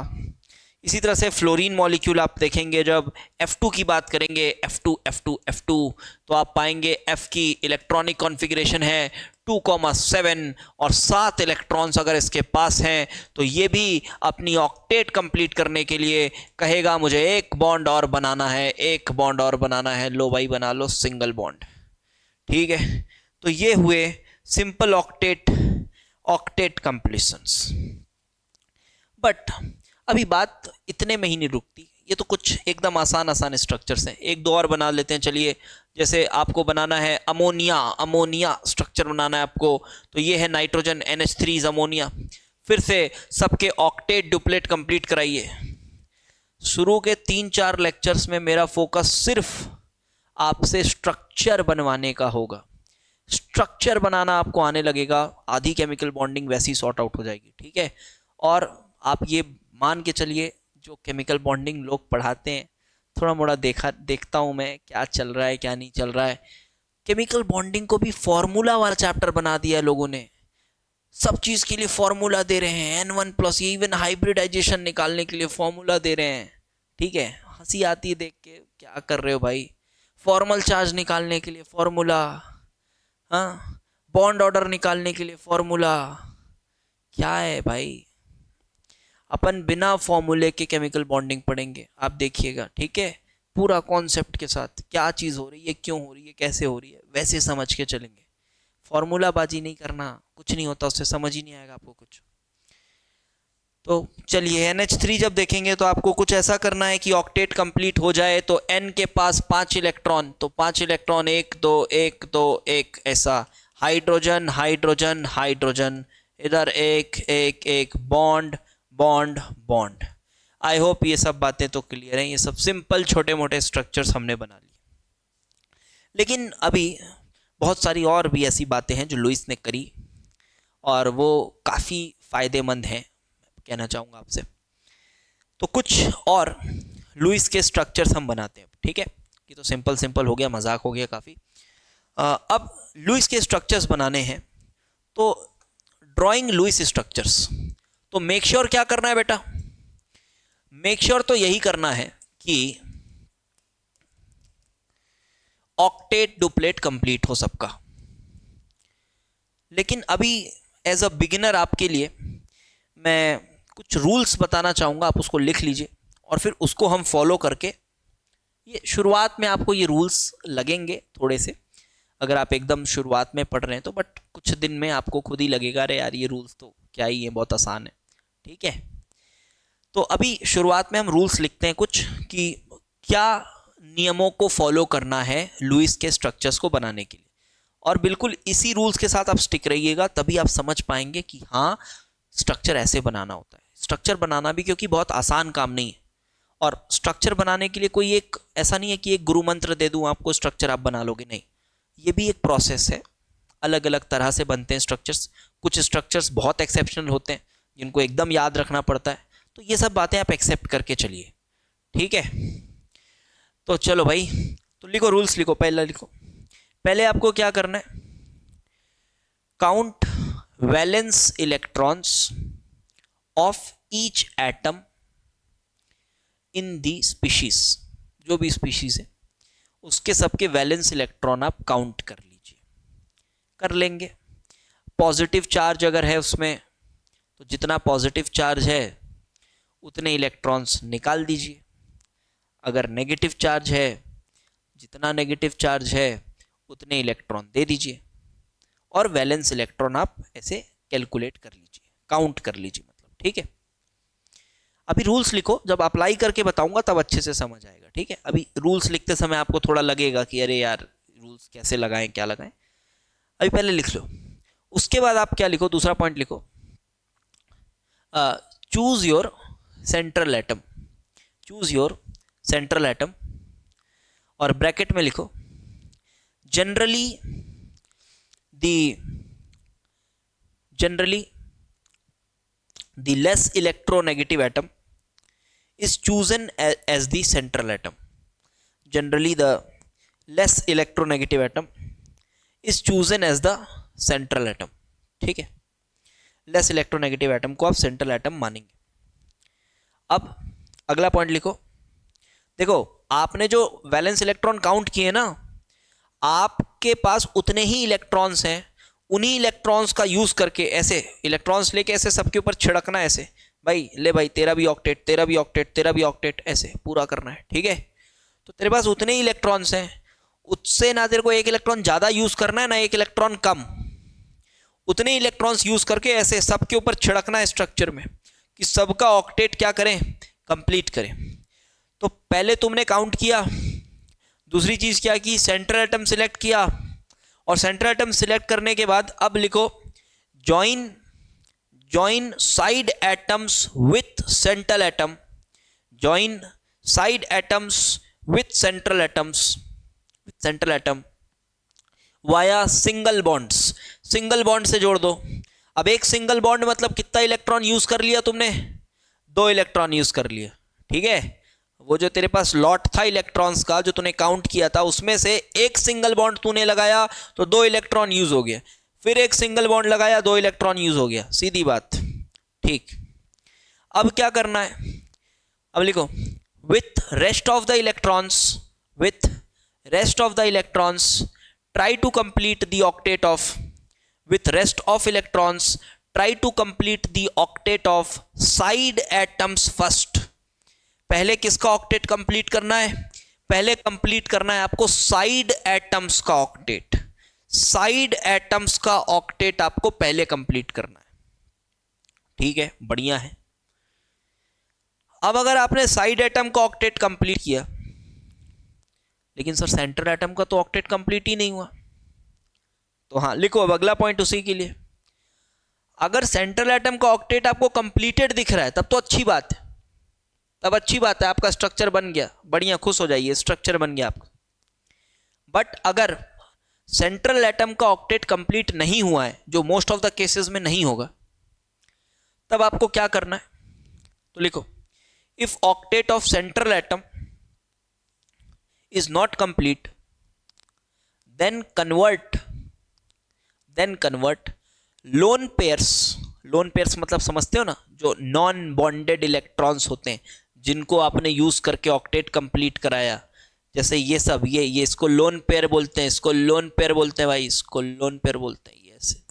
इसी तरह से फ्लोरीन मॉलिक्यूल आप देखेंगे, जब F2 की बात करेंगे, F2 F2 F2, तो आप पाएंगे F की इलेक्ट्रॉनिक कॉन्फ़िगरेशन है 2,7, और 7 इलेक्ट्रॉन्स अगर इसके पास हैं तो ये भी अपनी ऑक्टेट कंप्लीट करने के लिए कहेगा मुझे 1 बॉन्ड और बनाना है, 1 बॉन्ड और बनाना है। लो भाई बना लो सिंगल बॉन्ड। ठीक है, तो ये हुए सिंपल ऑक्टेट कंप्लीशंस। बट अभी बात इतने में ही नहीं रुकती, ये तो कुछ एकदम आसान स्ट्रक्चर्स हैं। 1 2 और बना लेते हैं, चलिए। जैसे आपको बनाना है अमोनिया स्ट्रक्चर बनाना है आपको, तो ये है नाइट्रोजन NH3 अमोनिया। फिर से सबके ऑक्टेट ड्यूप्लेट कंप्लीट कराइए। शुरू के 3-4 लेक्चर्स में मेरा फोकस सिर्फ आपसे स्ट्रक्चर बनवाने का होगा। स्ट्रक्चर बनाना आपको आने लगेगा, आधी केमिकल बॉन्डिंग वैसी सॉर्ट आउट हो जाएगी। ठीक है, और आप ये मान के चलिए जो केमिकल बॉन्डिंग लोग पढ़ाते हैं, थोड़ा मोड़ा देखता हूँ मैं क्या चल रहा है क्या नहीं चल रहा है। केमिकल बॉन्डिंग को भी फॉर्मूला वाला चैप्टर बना दिया है लोगों ने, सब चीज़ के लिए फॉर्मूला दे रहे हैं, N1+, ये इवन हाइब्रिडाइजेशन निकालने के लिए फॉर्मूला दे रहे हैं। ठीक है, हंसी आती है देख के, क्या कर रहे हो भाई, फॉर्मल चार्ज निकालने के लिए फॉर्मूला। हाँ, बॉन्ड ऑर्डर निकालने के लिए फॉर्मूला क्या है भाई, अपन बिना फॉर्मूले के केमिकल बॉन्डिंग पढ़ेंगे, आप देखिएगा, ठीक है, पूरा कॉन्सेप्ट के साथ, क्या चीज़ हो रही है, क्यों हो रही है, कैसे हो रही है, वैसे समझ के चलेंगे। फॉर्मूला बाजी नहीं करना, कुछ नहीं होता उससे, समझ ही नहीं आएगा आपको कुछ। तो चलिए NH3 जब देखेंगे तो आपको कुछ ऐसा करना है कि ऑक्टेट कंप्लीट हो जाए तो N के पास 5 इलेक्ट्रॉन, तो 5 इलेक्ट्रॉन 1 2 1 2 1 ऐसा, हाइड्रोजन हाइड्रोजन हाइड्रोजन, इधर एक एक एक, bond bond bond. I hope ये सब बातें तो क्लियर हैं, ये सब सिंपल छोटे मोटे स्ट्रक्चर्स हमने बना लिए। लेकिन अभी बहुत सारी और भी ऐसी बातें हैं जो लुईस ने करी और वो काफ़ी फ़ायदेमंद हैं, कहना चाहूँगा आपसे। तो कुछ और लुईस के स्ट्रक्चर्स हम बनाते हैं, ठीक है, ये तो सिंपल सिंपल हो गया, मजाक हो गया काफ़ी। अब लुईस के स्ट्रक्चर्स बनाने हैं, तो ड्राइंग लुईस स्ट्रक्चर्स, तो मेक श्योर क्या करना है बेटा, मेक श्योर तो यही करना है कि ऑक्टेट डुप्लेट कंप्लीट हो सबका। लेकिन अभी एज अ बिगिनर आपके लिए मैं कुछ रूल्स बताना चाहूँगा, आप उसको लिख लीजिए और फिर उसको हम फॉलो करके, ये शुरुआत में आपको ये रूल्स लगेंगे थोड़े से, अगर आप एकदम शुरुआत में पढ़ रहे हैं तो, बट कुछ दिन में आपको खुद ही लगेगा अरे यार ये रूल्स तो क्या ही है, बहुत आसान है, ठीक है। तो अभी शुरुआत में हम रूल्स लिखते हैं कुछ, कि क्या नियमों को फॉलो करना है लुईस के स्ट्रक्चर्स को बनाने के लिए, और बिल्कुल इसी रूल्स के साथ आप स्टिक रहिएगा, तभी आप समझ पाएंगे कि हाँ स्ट्रक्चर ऐसे बनाना होता है। स्ट्रक्चर बनाना भी क्योंकि बहुत आसान काम नहीं है, और स्ट्रक्चर बनाने के लिए कोई एक ऐसा नहीं है कि एक गुरु मंत्र दे दूँ आपको स्ट्रक्चर आप बना लोगे, नहीं, ये भी एक प्रोसेस है, अलग अलग तरह से बनते हैं स्ट्रक्चर्स। कुछ स्ट्रक्चर्स बहुत एक्सेप्शनल होते हैं जिनको एकदम याद रखना पड़ता है, तो ये सब बातें आप एक्सेप्ट करके चलिए, ठीक है। तो चलो भाई, तो लिखो रूल्स, लिखो, पहला लिखो, पहले आपको क्या करना है, count valence electrons of each atom in the species, जो भी स्पीशीज है उसके सबके वैलेंस इलेक्ट्रॉन आप काउंट कर लीजिए, कर लेंगे। पॉजिटिव चार्ज अगर है उसमें तो जितना पॉजिटिव चार्ज है उतने इलेक्ट्रॉन्स निकाल दीजिए, अगर नेगेटिव चार्ज है जितना नेगेटिव चार्ज है उतने इलेक्ट्रॉन दे दीजिए, और वैलेंस इलेक्ट्रॉन आप ऐसे कैलकुलेट कर लीजिए, काउंट कर लीजिए मतलब, ठीक है। अभी रूल्स लिखो, जब अप्लाई करके बताऊंगा तब अच्छे से समझ आएगा, ठीक है। अभी रूल्स लिखते समय आपको थोड़ा लगेगा कि अरे यार रूल्स कैसे लगाएं, क्या लगाएं, अभी पहले लिख लो। उसके बाद आप क्या लिखो, दूसरा पॉइंट लिखो, choose your central atom, choose your central atom, और ब्रैकेट में लिखो generally the less electronegative atom is chosen as the central atom. Generally the less electronegative atom is chosen as the central atom, ठीक है। Less electronegative atom को आप central atom मानेंगे। अब अगला पॉइंट लिखो, देखो आपने जो वैलेंस इलेक्ट्रॉन काउंट किए ना, आपके पास उतने ही इलेक्ट्रॉन्स हैं, उन्हीं इलेक्ट्रॉन्स का यूज करके ऐसे इलेक्ट्रॉन्स लेके ऐसे सबके ऊपर छिड़कना, ऐसे भाई ले भाई तेरा भी ऑक्टेट, तेरा भी ऑक्टेट, तेरा भी ऑक्टेट, ऐसे पूरा करना है, ठीक है। तो तेरे पास उतने ही इलेक्ट्रॉन्स हैं, उससे ना तेरे को एक इलेक्ट्रॉन ज़्यादा यूज करना है ना एक इलेक्ट्रॉन कम, उतने इलेक्ट्रॉन्स यूज करके ऐसे सबके ऊपर छिड़कना है स्ट्रक्चर में, कि सबका ऑक्टेट क्या करें, कंप्लीट करें। तो पहले तुमने काउंट किया, दूसरी चीज क्या की, सेंट्रल एटम सिलेक्ट किया, और सेंट्रल एटम सिलेक्ट करने के बाद अब लिखो join side atoms with central atom, join side atoms with central atom via single bonds, single bond से जोड़ दो। अब एक सिंगल बॉन्ड मतलब कितना इलेक्ट्रॉन यूज कर लिया तुमने, 2 इलेक्ट्रॉन यूज कर लिया, ठीक है। वो जो तेरे पास लॉट था इलेक्ट्रॉन्स का जो तूने काउंट किया था, उसमें से एक सिंगल बॉन्ड तूने लगाया तो 2 इलेक्ट्रॉन यूज हो गया, फिर एक सिंगल बॉन्ड लगाया 2 इलेक्ट्रॉन यूज हो गया, सीधी बात, ठीक। अब क्या करना है, अब लिखो with rest of the electrons try to complete the octet of with rest of electrons, try to complete the octet of side atoms first. पहले किसका ऑक्टेट कंप्लीट करना है? पहले कंप्लीट करना है आपको साइड एटम्स का ऑक्टेट. साइड एटम्स का ऑक्टेट आपको पहले कंप्लीट करना है. ठीक है, बढ़िया है. अब अगर आपने साइड एटम का ऑक्टेट कंप्लीट किया, लेकिन सर सेंट्रल एटम का तो ऑक्टेट कंप्लीट ही नहीं हुआ, तो हाँ लिखो अब अगला पॉइंट उसी के लिए. अगर सेंट्रल एटम का ऑक्टेट आपको कंप्लीटेड दिख रहा है तब तो अच्छी बात है, तब अच्छी बात है, आपका स्ट्रक्चर बन गया, बढ़िया, खुश हो जाइए, स्ट्रक्चर बन गया आपका. बट अगर सेंट्रल एटम का ऑक्टेट कंप्लीट नहीं हुआ है, जो मोस्ट ऑफ द केसेस में नहीं होगा, तब आपको क्या करना है? तो लिखो, if octet of central atom is not complete, then convert lone pairs मतलब समझते हो ना, जो नॉन बॉन्डेड इलेक्ट्रॉन्स होते हैं जिनको आपने यूज करके ऑक्टेट कंप्लीट कराया, जैसे ये सब, ये इसको लोन पेयर बोलते हैं, इसको लोन पेयर बोलते हैं भाई, इसको लोन पेयर बोलते हैं, ये ऐसे.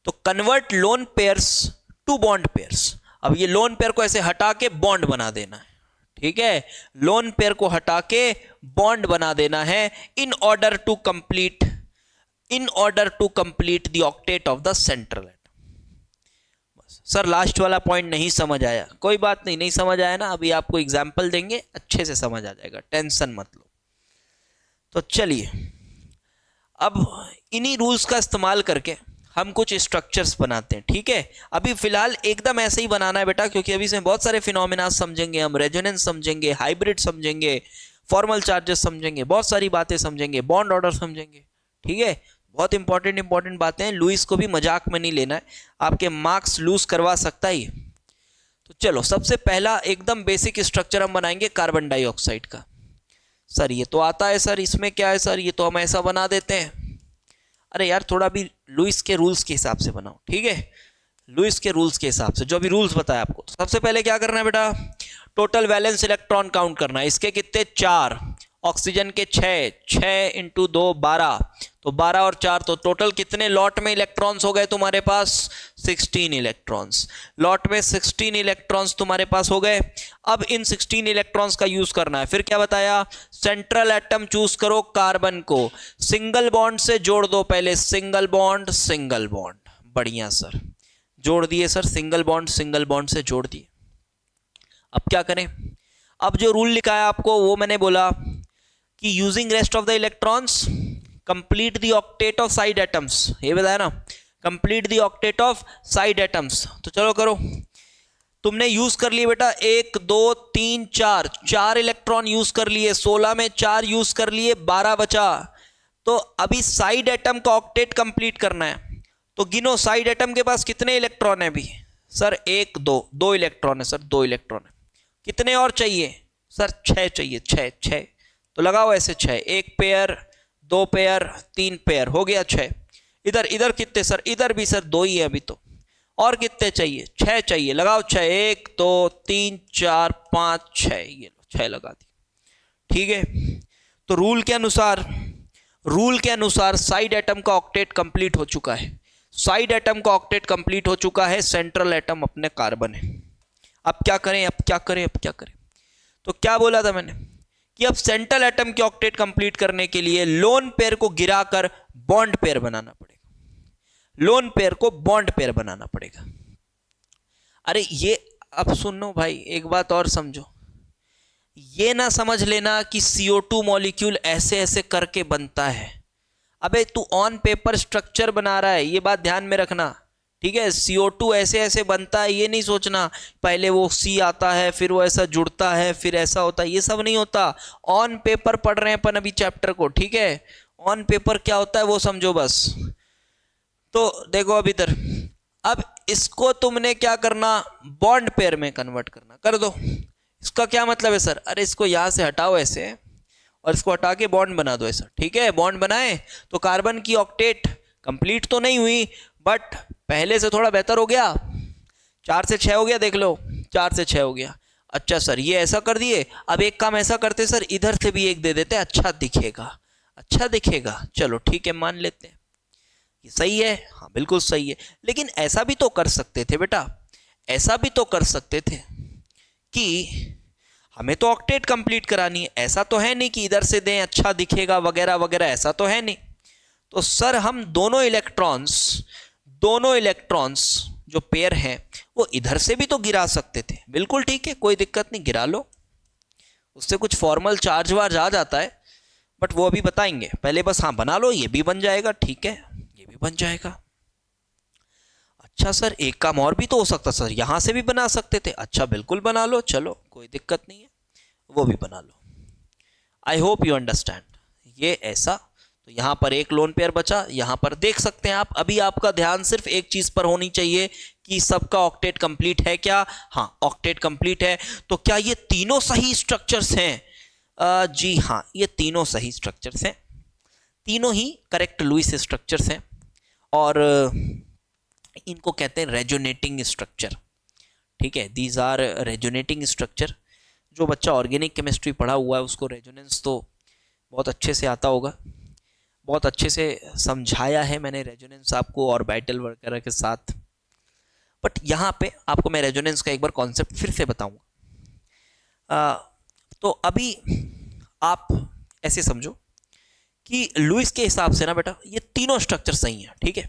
तो convert lone pairs to bond pairs. अब ये लोन पेयर को ऐसे हटा के बॉन्ड बना देना है. ठीक है, लोन पेयर को हटा के बॉन्ड बना देना है in order to complete the octet of the central atom. Sir last वाला पॉइंट नहीं समझ आया, कोई बात नहीं समझ आया ना, अभी आपको एग्जाम्पल देंगे, अच्छे से समझ आ जाएगा, टेंशन मत लो. तो चलिए, अब इन्हीं रूल्स का इस्तेमाल करके हम कुछ स्ट्रक्चर्स बनाते हैं. ठीक है, अभी फिलहाल एकदम ऐसे ही बनाना है बेटा, क्योंकि अभी इसमें बहुत सारे फिनोमेना समझेंगे हम, रेजोनेंस समझेंगे, हाइब्रिड समझेंगे, फॉर्मल चार्जेस समझेंगे, बहुत सारी बातें समझेंगे, बॉन्ड ऑर्डर समझेंगे. ठीक है, बहुत इंपॉर्टेंट बातें हैं. लुईस को भी मजाक में नहीं लेना है, आपके मार्क्स लूज करवा सकता ही. तो चलो, सबसे पहला एकदम बेसिक स्ट्रक्चर हम बनाएंगे कार्बन डाइऑक्साइड का. सर ये तो आता है सर, इसमें क्या है सर, ये तो हम ऐसा बना देते हैं. अरे यार थोड़ा भी लुईस के रूल्स के हिसाब से बनाओ. ठीक है, लुईस के रूल्स के हिसाब से, जो भी रूल्स बताया आपको. तो सबसे पहले क्या करना है बेटा, टोटल वैलेंस इलेक्ट्रॉन काउंट करना है. इसके कितने? 4. ऑक्सीजन के 6 इंटू 2 12, तो 12 और 4, तो टोटल कितने लॉट में इलेक्ट्रॉन्स हो गए तुम्हारे पास? 16 इलेक्ट्रॉन्स. लॉट में 16 इलेक्ट्रॉन्स तुम्हारे पास हो गए. अब इन 16 इलेक्ट्रॉन्स का यूज करना है. फिर क्या बताया? सेंट्रल एटम चूज करो कार्बन को, सिंगल बॉन्ड से जोड़ दो. पहले सिंगल बॉन्ड, बढ़िया सर, जोड़ दिए सर, सिंगल बॉन्ड से जोड़ दिए. अब क्या करें? अब जो रूल लिखा है आपको वो मैंने बोला कि using rest of the electrons complete the octet of side atoms. ये बताया ना, complete the octet of side atoms. तो चलो करो. तुमने यूज कर लिए बेटा 1 2 3 4 इलेक्ट्रॉन यूज कर लिए. 16 में 4 यूज कर लिए, 12 बचा. तो अभी साइड एटम का ऑक्टेट कंप्लीट करना है. तो गिनो साइड एटम के पास कितने इलेक्ट्रॉन है अभी? सर 1 2 इलेक्ट्रॉन है सर, 2 इलेक्ट्रॉन है. कितने और चाहिए? सर 6 चाहिए, 6. तो लगाओ ऐसे 6, 1 पेयर, 2 पेयर, 3 पेयर, हो गया 6. इधर कितने सर? इधर भी सर 2 ही है अभी तो. और कितने चाहिए? 6 चाहिए, लगाओ 6, 1 2 3 4 5 6, ये लो 6 लगा दी. ठीक है, तो रूल के अनुसार साइड एटम का ऑक्टेट कंप्लीट हो चुका है. साइड एटम का ऑक्टेट कंप्लीट हो चुका है, सेंट्रल एटम अपने कार्बन है. अब क्या करें? तो क्या बोला था मैंने कि अब सेंट्रल एटम के ऑक्टेट कंप्लीट करने के लिए लोन पेयर को गिराकर बॉन्ड पेयर बनाना पड़ेगा. अरे ये अब सुनो भाई, एक बात और समझो. ये ना समझ लेना कि CO2 मॉलिक्यूल ऐसे करके बनता है. अबे तू ऑन पेपर स्ट्रक्चर बना रहा है, ये बात ध्यान में रखना. ठीक है, CO2 ऐसे बनता है, ये नहीं सोचना पहले वो C आता है, फिर वो ऐसा जुड़ता है, फिर ऐसा होता है, ये सब नहीं होता. ऑन पेपर पढ़ रहे हैं अपन अभी चैप्टर को. ठीक है, ऑन पेपर क्या होता है वो समझो बस. तो देखो अब इधर, अब इसको तुमने क्या करना? बॉन्ड पेयर में कन्वर्ट करना. कर दो. इसका क्या मतलब है सर? अरे इसको यहां से हटाओ ऐसे, और इसको हटा के बॉन्ड बना दो ऐसा. ठीक है, बॉन्ड बनाए तो कार्बन की ऑक्टेट कंप्लीट तो नहीं हुई, बट पहले से थोड़ा बेहतर हो गया. 4 से 6 हो गया, देख लो 4 से 6 हो गया. अच्छा सर ये ऐसा कर दिए. अब एक काम ऐसा करते सर, इधर से भी एक दे देते, अच्छा दिखेगा. चलो ठीक है, मान लेते हैं. ये सही है, हाँ बिल्कुल सही है। लेकिन ऐसा भी तो कर सकते थे बेटा, ऐसा भी तो कर सकते थे कि हमें तो ऑक्टेट कंप्लीट करानी है, ऐसा तो है नहीं कि इधर से दें अच्छा दिखेगा वगैरह वगैरह, ऐसा तो है नहीं। तो सर हम दोनों इलेक्ट्रॉन्स जो पेयर हैं वो इधर से भी तो गिरा सकते थे। बिल्कुल ठीक है, कोई दिक्कत नहीं, गिरा लो, उससे कुछ फॉर्मल चार्ज वार्ज आ जाता है, बट वो अभी बताएंगे, पहले बस हाँ बना लो, ये भी बन जाएगा, ठीक है ये भी बन जाएगा। अच्छा सर एक काम और भी तो हो सकता सर, यहां से भी बना सकते थे। अच्छा बिल्कुल बना लो, चलो कोई दिक्कत नहीं है, वो भी बना लो। I hope you understand. ये ऐसा, तो यहां पर एक लोन पेयर बचा, यहां पर देख सकते हैं आप। अभी आपका ध्यान सिर्फ एक चीज पर होनी चाहिए कि सबका ऑक्टेट कंप्लीट है क्या। हाँ ऑक्टेट कंप्लीट है। तो क्या ये तीनों सही स्ट्रक्चर्स हैं? जी हाँ, ये तीनों सही स्ट्रक्चर्स हैं, तीनों ही करेक्ट लुईस स्ट्रक्चर्स हैं, और इनको कहते हैं रेजोनेटिंग स्ट्रक्चर। ठीक है, दीज आर रेजोनेटिंग स्ट्रक्चर। जो बच्चा ऑर्गेनिक केमिस्ट्री पढ़ा हुआ है उसको रेजोनेंस तो बहुत अच्छे से आता होगा, बहुत अच्छे से समझाया है मैंने रेजोनेंस आपको ऑर्बिटल वगैरह के साथ। बट यहाँ पे आपको मैं रेजोनेंस का एक बार कॉन्सेप्ट फिर से बताऊंगा। तो अभी आप ऐसे समझो कि लुईस के हिसाब से ना बेटा ये तीनों स्ट्रक्चर सही हैं। ठीक है,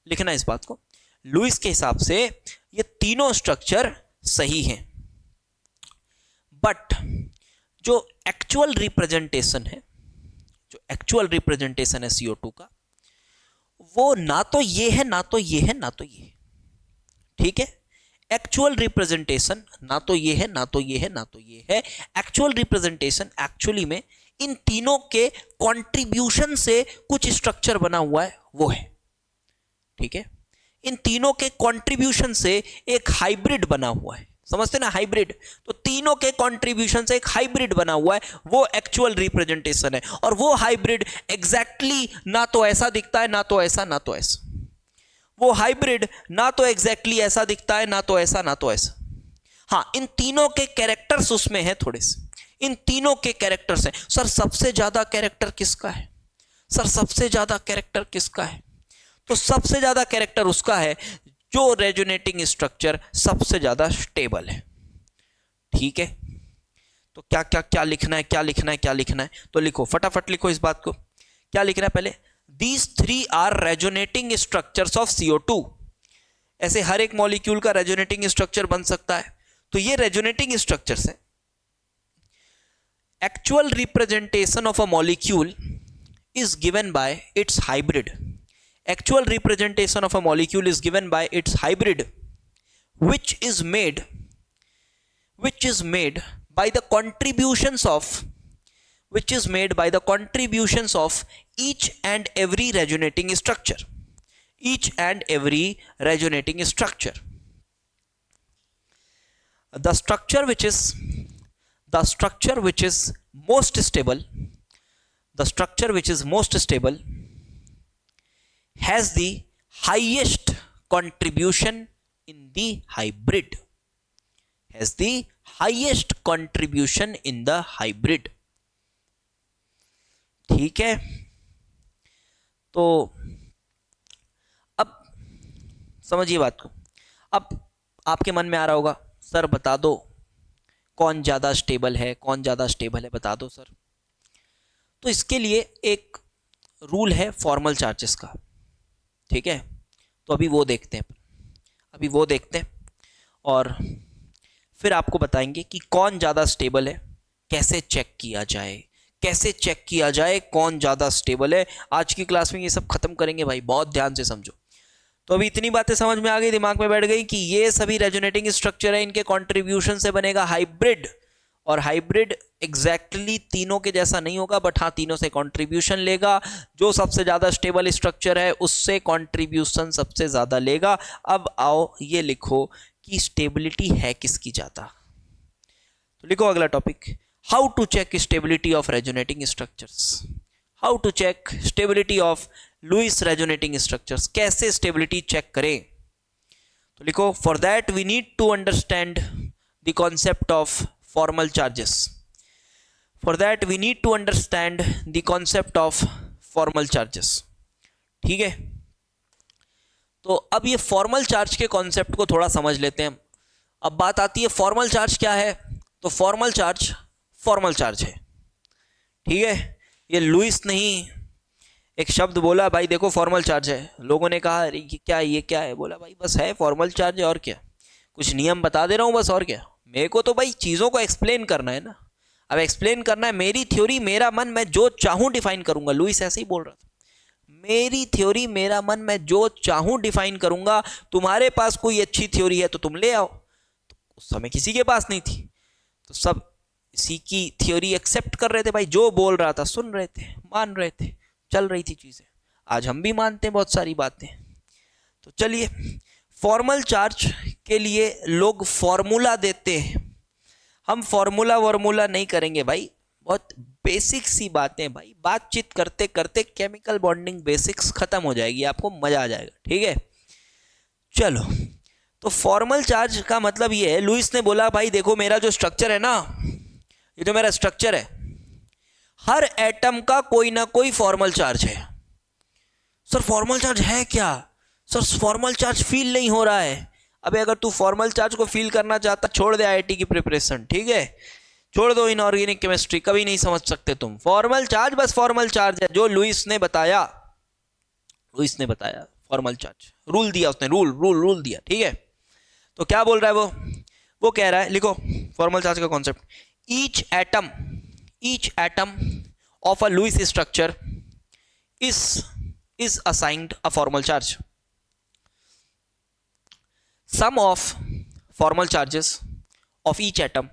लिखना इस बात को, लुईस के हिसाब से ये तीनों स्ट्रक्चर सही हैं, बट जो एक्चुअल रिप्रेजेंटेशन है, जो एक्चुअल रिप्रेजेंटेशन है CO2 का, वो ना तो ये है ना तो ये है ना तो ये है। ठीक है, एक्चुअल रिप्रेजेंटेशन ना तो ये है ना तो ये है ना तो ये है। एक्चुअल रिप्रेजेंटेशन एक्चुअली में इन तीनों के कंट्रीब्यूशन से कुछ स्ट्रक्चर बना हुआ है, वो है। ठीक है, इन तीनों के कंट्रीब्यूशन से एक हाइब्रिड बना हुआ है, समझते ना हाइब्रिड। तो तीनों के कंट्रीब्यूशन से एक हाइब्रिड बना हुआ है, वो एक्चुअल रिप्रेजेंटेशन है। और वो हाइब्रिड एग्जैक्टली ना तो ऐसा दिखता है ना तो ऐसा ना तो ऐसा, वो हाइब्रिड ना तो एग्जैक्टली ऐसा दिखता है ना तो ऐसा ना तो ऐसा। हाँ, इन तीनों के कैरेक्टर्स उसमें है थोड़े से, इन तीनों के कैरेक्टर्स हैं। सर सबसे ज्यादा कैरेक्टर किसका है? सर सबसे ज्यादा कैरेक्टर किसका है? तो सबसे ज्यादा कैरेक्टर उसका है जो रेजोनेटिंग स्ट्रक्चर सबसे ज्यादा स्टेबल है। ठीक है, तो क्या क्या क्या लिखना है, क्या लिखना है, क्या लिखना है? तो लिखो, फटाफट लिखो इस बात को। क्या लिखना है पहले? These three are resonating structures of CO2। ऐसे हर एक मॉलिक्यूल का रेजोनेटिंग स्ट्रक्चर बन सकता है, तो ये रेजोनेटिंग स्ट्रक्चर्स है। Actual representation of a molecule is given by its hybrid. Actual representation of a molecule is given by its hybrid, which is made by the contributions of each and every resonating structure. Each and every resonating structure. The structure which is most stable, the structure which is most stable has the highest contribution in the hybrid, has the highest contribution in the hybrid। ठीक है, तो अब समझिए बात को। अब आपके मन में आ रहा होगा, सर बता दो कौन ज़्यादा स्टेबल है, कौन ज़्यादा स्टेबल है, बता दो सर। तो इसके लिए एक रूल है फॉर्मल चार्जेस का। ठीक है, तो अभी वो देखते हैं, और फिर आपको बताएंगे कि कौन ज़्यादा स्टेबल है, कैसे चेक किया जाए कौन ज़्यादा स्टेबल है। आज की क्लास में ये सब खत्म करेंगे भाई, बहुत ध्यान से समझो। तो अभी इतनी बातें समझ में आ गई, दिमाग में बैठ गई कि ये सभी रेजोनेटिंग स्ट्रक्चर है, इनके कंट्रीब्यूशन से बनेगा हाइब्रिड। और हाइब्रिड एग्जैक्टली तीनों के जैसा नहीं होगा, बट हाँ तीनों से कंट्रीब्यूशन लेगा। जो सबसे ज़्यादा स्टेबल स्ट्रक्चर है उससे कंट्रीब्यूशन सबसे ज़्यादा लेगा। अब आओ ये लिखो कि स्टेबिलिटी है किसकी ज़्यादा। तो लिखो अगला topic, how to check stability of resonating structures. How to check stability of Lewis resonating structures, कैसे स्टेबिलिटी चेक करें? तो लिखो, for that we need to understand the concept of formal charges. For that we need to understand the concept of formal charges. ठीक है, तो अब ये formal charge के कॉन्सेप्ट को थोड़ा समझ लेते हैं। अब बात आती है फॉर्मल चार्ज क्या है। तो फॉर्मल चार्ज है, ठीक है। ये लुईस ने ही एक शब्द बोला, भाई देखो फॉर्मल चार्ज है। लोगों ने कहा अरे ये क्या है, बोला भाई बस है फॉर्मल चार्ज है, और क्या, कुछ नियम बता दे रहा हूँ बस, और क्या। मेरे को तो भाई चीज़ों को एक्सप्लेन करना है ना। अब एक्सप्लेन करना है, मेरी थ्योरी मेरा मन, मैं जो चाहूँ डिफाइन करूंगा। लुईस ऐसे ही बोल रहा था, मेरी थ्योरी मेरा मन, मैं जो चाहूँ डिफाइन करूंगा। तुम्हारे पास कोई अच्छी थ्योरी है तो तुम ले आओ। तो उस समय किसी के पास नहीं थी, तो सब इसी की थ्योरी एक्सेप्ट कर रहे थे। भाई जो बोल रहा था सुन रहे थे, मान रहे थे, चल रही थी चीज़ें। आज हम भी मानते हैं बहुत सारी बातें। तो चलिए, फॉर्मल चार्ज के लिए लोग फॉर्मूला देते हैं। हम फॉर्मूला वॉर्मूला नहीं करेंगे भाई, बहुत बेसिक सी बातें भाई। बातचीत करते करते केमिकल बॉन्डिंग बेसिक्स खत्म हो जाएगी, आपको मजा आ जाएगा, ठीक है। चलो, तो फॉर्मल चार्ज का मतलब ये है, लुईस ने बोला भाई देखो मेरा जो स्ट्रक्चर है ना, ये जो मेरा स्ट्रक्चर है, हर एटम का कोई ना कोई फॉर्मल चार्ज है। सर फॉर्मल चार्ज है क्या? सर फॉर्मल चार्ज फील नहीं हो रहा है। अबे अगर तू फॉर्मल चार्ज को फील करना चाहता, छोड़ दे आईआईटी की प्रिपरेशन, ठीक है, छोड़ दो इनऑर्गेनिक केमिस्ट्री, कभी नहीं समझ सकते तुम। फॉर्मल चार्ज बस फॉर्मल चार्ज है, जो लुईस ने बताया फॉर्मल चार्ज, रूल दिया उसने, रूल दिया, ठीक है। तो क्या बोल रहा है वो कह रहा है, लिखो फॉर्मल चार्ज का concept. Each atom of a Lewis structure is assigned a formal charge. Sum of formal charges of each atom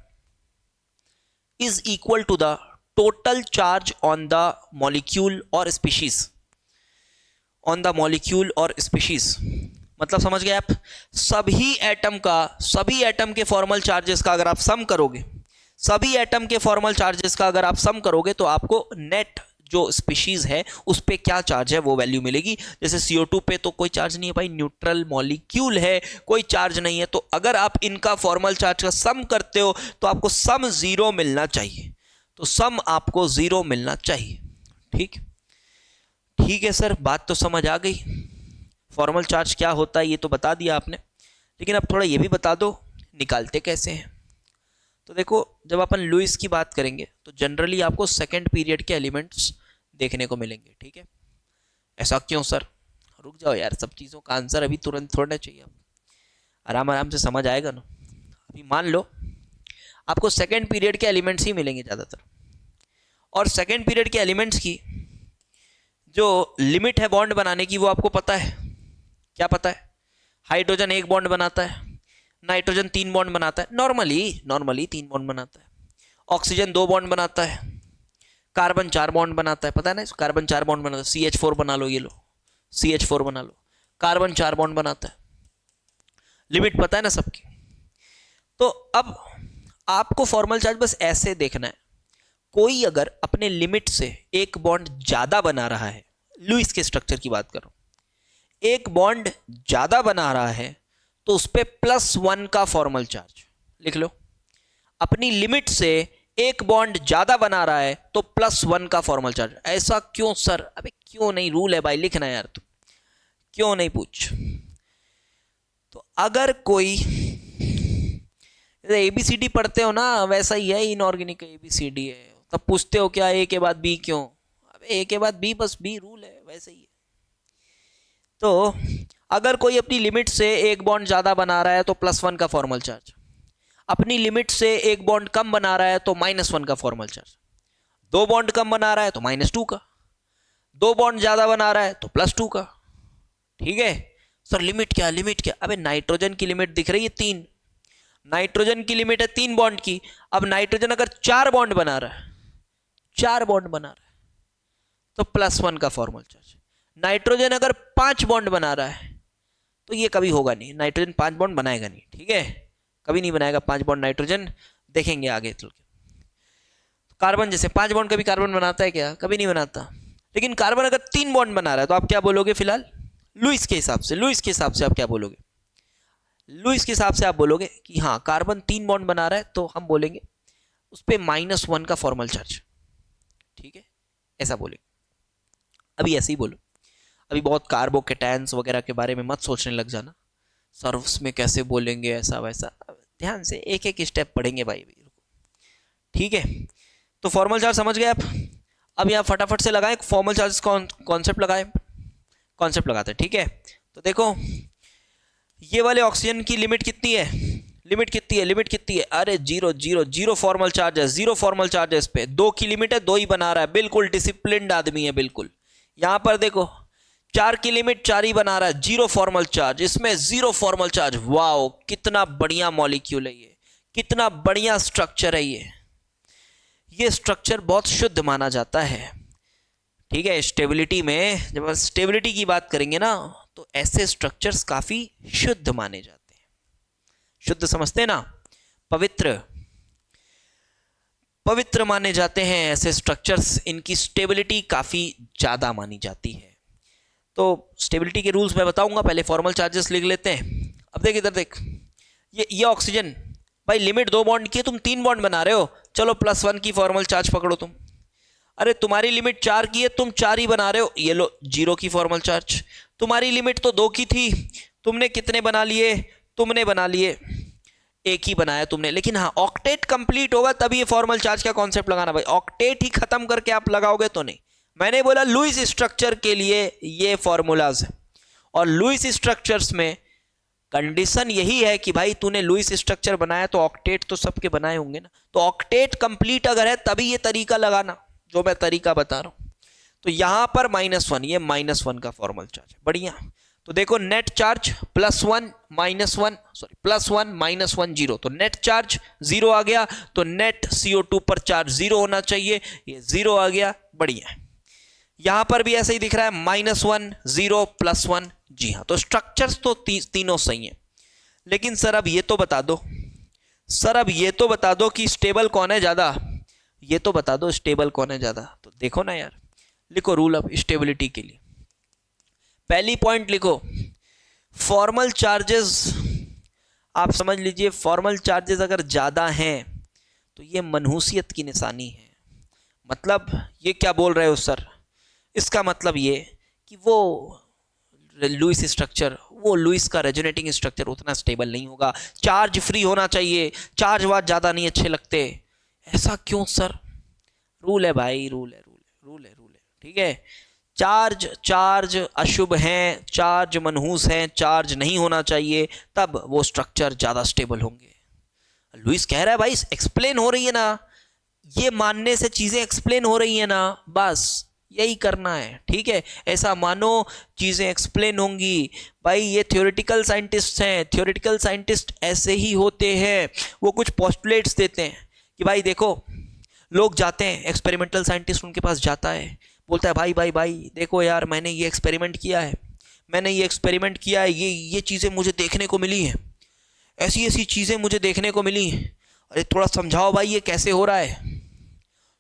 is equal to the total charge on the molecule or species. मतलब समझ गए आप? सभी atom के formal charges का अगर आप सम करोगे, तो आपको नेट जो स्पीशीज है उस पे क्या चार्ज है वो वैल्यू मिलेगी। जैसे CO2 पे तो कोई चार्ज नहीं है भाई, न्यूट्रल मॉलिक्यूल है, कोई चार्ज नहीं है। तो अगर आप इनका फॉर्मल चार्ज का सम करते हो तो आपको सम जीरो मिलना चाहिए। ठीक है सर, बात तो समझ आ गई। फॉर्मल चार्ज क्या होता है ये तो बता दिया आपने, लेकिन अब थोड़ा ये भी बता दो निकालते कैसे हैं। तो देखो, जब अपन लुईस की बात करेंगे तो जनरली आपको सेकंड पीरियड के एलिमेंट्स देखने को मिलेंगे, ठीक है। ऐसा क्यों सर? रुक जाओ यार, सब चीज़ों का आंसर अभी तुरंत थोड़ा चाहिए, आराम से समझ आएगा ना। अभी मान लो आपको सेकंड पीरियड के एलिमेंट्स ही मिलेंगे ज़्यादातर, और सेकंड पीरियड के एलिमेंट्स की जो लिमिट है बॉन्ड बनाने की वो आपको पता है। क्या पता है? हाइड्रोजन एक बॉन्ड बनाता है, नाइट्रोजन 3 बॉन्ड बनाता है, नॉर्मली 3 बॉन्ड बनाता है, ऑक्सीजन 2 बॉन्ड बनाता है, कार्बन 4 बॉन्ड बनाता है, पता है ना, कार्बन 4 बॉन्ड बनाता है, CH4 बना लो, ये लो CH4 बना लो, कार्बन 4 बॉन्ड बनाता है। लिमिट पता है ना सबकी। तो अब आपको फॉर्मल चार्ज बस ऐसे देखना है, कोई अगर अपने लिमिट से एक बॉन्ड ज्यादा बना रहा है, लुईस के स्ट्रक्चर की बात कर रहा हूं, एक बॉन्ड ज्यादा बना रहा है तो उस पर +1 का फॉर्मल चार्ज लिख लो। अपनी लिमिट से एक बॉन्ड ज्यादा बना रहा है तो +1 का फॉर्मल चार्ज। ऐसा क्यों सर? अबे क्यों नहीं, रूल है भाई, लिखना यार, तू क्यों नहीं पूछ। तो अगर कोई ABCD पढ़ते हो ना, वैसा ही है इनऑर्गेनिक ABCD है, तब पूछते हो क्या A के बाद B क्यों? अबे A के बाद B, बस B रूल है, वैसे ही है। तो अगर कोई अपनी लिमिट से एक बॉन्ड ज्यादा बना रहा है तो +1 का फॉर्मल चार्ज, अपनी लिमिट से एक बॉन्ड कम बना रहा है तो -1 का फॉर्मल चार्ज, 2 बॉन्ड कम बना रहा है तो -2 का, 2 बॉन्ड ज्यादा बना रहा है तो +2 का, ठीक है। सर लिमिट क्या? अबे नाइट्रोजन की लिमिट दिख रही है 3, नाइट्रोजन की लिमिट है 3 बॉन्ड की। अब नाइट्रोजन अगर 4 बॉन्ड बना रहा है तो +1 का फॉर्मल चार्ज। नाइट्रोजन अगर 5 बॉन्ड बना रहा है तो ये कभी होगा नहीं, नाइट्रोजन 5 बॉन्ड बनाएगा नहीं, ठीक है, कभी नहीं बनाएगा 5 बॉन्ड नाइट्रोजन, देखेंगे आगे चल के। कार्बन जैसे 5 बॉन्ड कभी कार्बन बनाता है क्या? कभी नहीं बनाता। लेकिन कार्बन अगर 3 बॉन्ड बना रहा है तो आप क्या बोलोगे? फिलहाल लुईस के हिसाब से आप क्या बोलोगे? लुईस के हिसाब से आप बोलोगे कि हाँ कार्बन 3 बॉन्ड बना रहा है, तो हम बोलेंगे उस पर -1 का फॉर्मल चार्ज, ठीक है, ऐसा बोलेंगे। अभी ऐसे ही बोलो, अभी बहुत कार्बोकेटायंस वगैरह के बारे में मत सोचने लग जाना, सर उसमें कैसे बोलेंगे ऐसा वैसा, ध्यान से एक एक स्टेप पढ़ेंगे भाई, ठीक है। तो फॉर्मल चार्ज समझ गए आप। अब यहाँ फटाफट से लगाएं फॉर्मल चार्ज कॉन्सेप्ट लगाएं, कॉन्सेप्ट लगाते हैं, ठीक है। तो देखो ये वाले ऑक्सीजन की लिमिट कितनी है, लिमिट कितनी है, लिमिट कितनी है, अरे zero zero zero formal charges, zero formal charges पे 2 की लिमिट है, 2 ही बना रहा है, बिल्कुल डिसिप्लिन्ड आदमी है बिल्कुल। यहां पर देखो 4 की लिमिट 4 ही बना रहा है, जीरो फॉर्मल चार्ज, इसमें जीरो फॉर्मल चार्ज। वाओ कितना बढ़िया मॉलिक्यूल है ये, कितना बढ़िया स्ट्रक्चर है ये स्ट्रक्चर बहुत शुद्ध माना जाता है, ठीक है। स्टेबिलिटी में जब स्टेबिलिटी की बात करेंगे ना तो ऐसे स्ट्रक्चर्स काफी शुद्ध माने जाते हैं, शुद्ध समझते हैं ना, पवित्र, पवित्र माने जाते हैं ऐसे स्ट्रक्चर्स, इनकी स्टेबिलिटी काफी ज्यादा मानी जाती है। तो स्टेबिलिटी के रूल्स मैं बताऊंगा, पहले फॉर्मल चार्जेस लिख लेते हैं। अब देख इधर देख, ये ऑक्सीजन भाई लिमिट 2 बॉन्ड की है, तुम 3 बॉन्ड बना रहे हो, चलो +1 की फॉर्मल चार्ज पकड़ो तुम। अरे तुम्हारी लिमिट 4 की है, तुम 4 ही बना रहे हो, ये लो 0 की फॉर्मल चार्ज। तुम्हारी लिमिट तो 2 की थी, तुमने कितने बना लिए, तुमने बना लिए 1 ही बनाया तुमने। लेकिन हाँ ऑक्टेट कंप्लीट होगा तभी ये फॉर्मल चार्ज का कॉन्सेप्ट लगाना भाई, ऑक्टेट ही खत्म करके आप लगाओगे तो नहीं। मैंने बोला लुईस स्ट्रक्चर के लिए ये फॉर्मूलाज है, और लुईस स्ट्रक्चर्स में कंडीशन यही है कि भाई तूने लुईस स्ट्रक्चर बनाया तो ऑक्टेट तो सबके बनाए होंगे ना, तो ऑक्टेट कंप्लीट अगर है तभी ये तरीका लगाना जो मैं तरीका बता रहा हूं। तो यहां पर -1, ये -1 का फॉर्मल चार्ज है, बढ़िया। तो देखो नेट चार्ज +1 -1 सॉरी +1 -1 0, तो नेट चार्ज 0 आ गया, तो नेट CO2 पर चार्ज 0 होना चाहिए, ये 0 आ गया, बढ़िया। यहां पर भी ऐसे ही दिख रहा है -1 0 +1, जी हाँ। तो स्ट्रक्चर्स तो तीनों सही हैं, लेकिन सर अब ये तो बता दो, सर अब ये तो बता दो कि स्टेबल कौन है ज्यादा, ये तो बता दो स्टेबल कौन है ज्यादा। तो देखो ना यार, लिखो रूल ऑफ स्टेबिलिटी के लिए, पहली पॉइंट लिखो फॉर्मल चार्जेस, आप समझ लीजिए फॉर्मल चार्जेस अगर ज्यादा हैं तो ये मनहूसियत की निशानी है। मतलब ये क्या बोल रहे हो सर, इसका मतलब ये कि वो लुईस स्ट्रक्चर, वो लुईस का रेजोनेटिंग स्ट्रक्चर उतना स्टेबल नहीं होगा, चार्ज फ्री होना चाहिए, चार्ज वार्ज ज़्यादा नहीं अच्छे लगते। ऐसा क्यों सर, रूल है भाई, रूल है, रूल है, ठीक है। चार्ज अशुभ हैं, चार्ज मनहूस हैं, चार्ज नहीं होना चाहिए, तब वो स्ट्रक्चर ज़्यादा स्टेबल होंगे। लुईस कह रहा है भाई एक्सप्लेन हो रही है ना, ये मानने से चीज़ें एक्सप्लेन हो रही है ना, बस यही करना है, ठीक है। ऐसा मानो चीज़ें एक्सप्लेन होंगी भाई, ये थ्योरेटिकल साइंटिस्ट हैं, थ्योरेटिकल साइंटिस्ट ऐसे ही होते हैं, वो कुछ पोस्टुलेट्स देते हैं कि भाई देखो, लोग जाते हैं, एक्सपेरिमेंटल साइंटिस्ट उनके पास जाता है, बोलता है भाई भाई भाई देखो यार मैंने ये एक्सपेरिमेंट किया है, मैंने ये एक्सपेरिमेंट किया है, ये चीज़ें मुझे देखने को मिली हैं, ऐसी ऐसी चीज़ें मुझे देखने को मिली, अरे थोड़ा समझाओ भाई ये कैसे हो रहा है।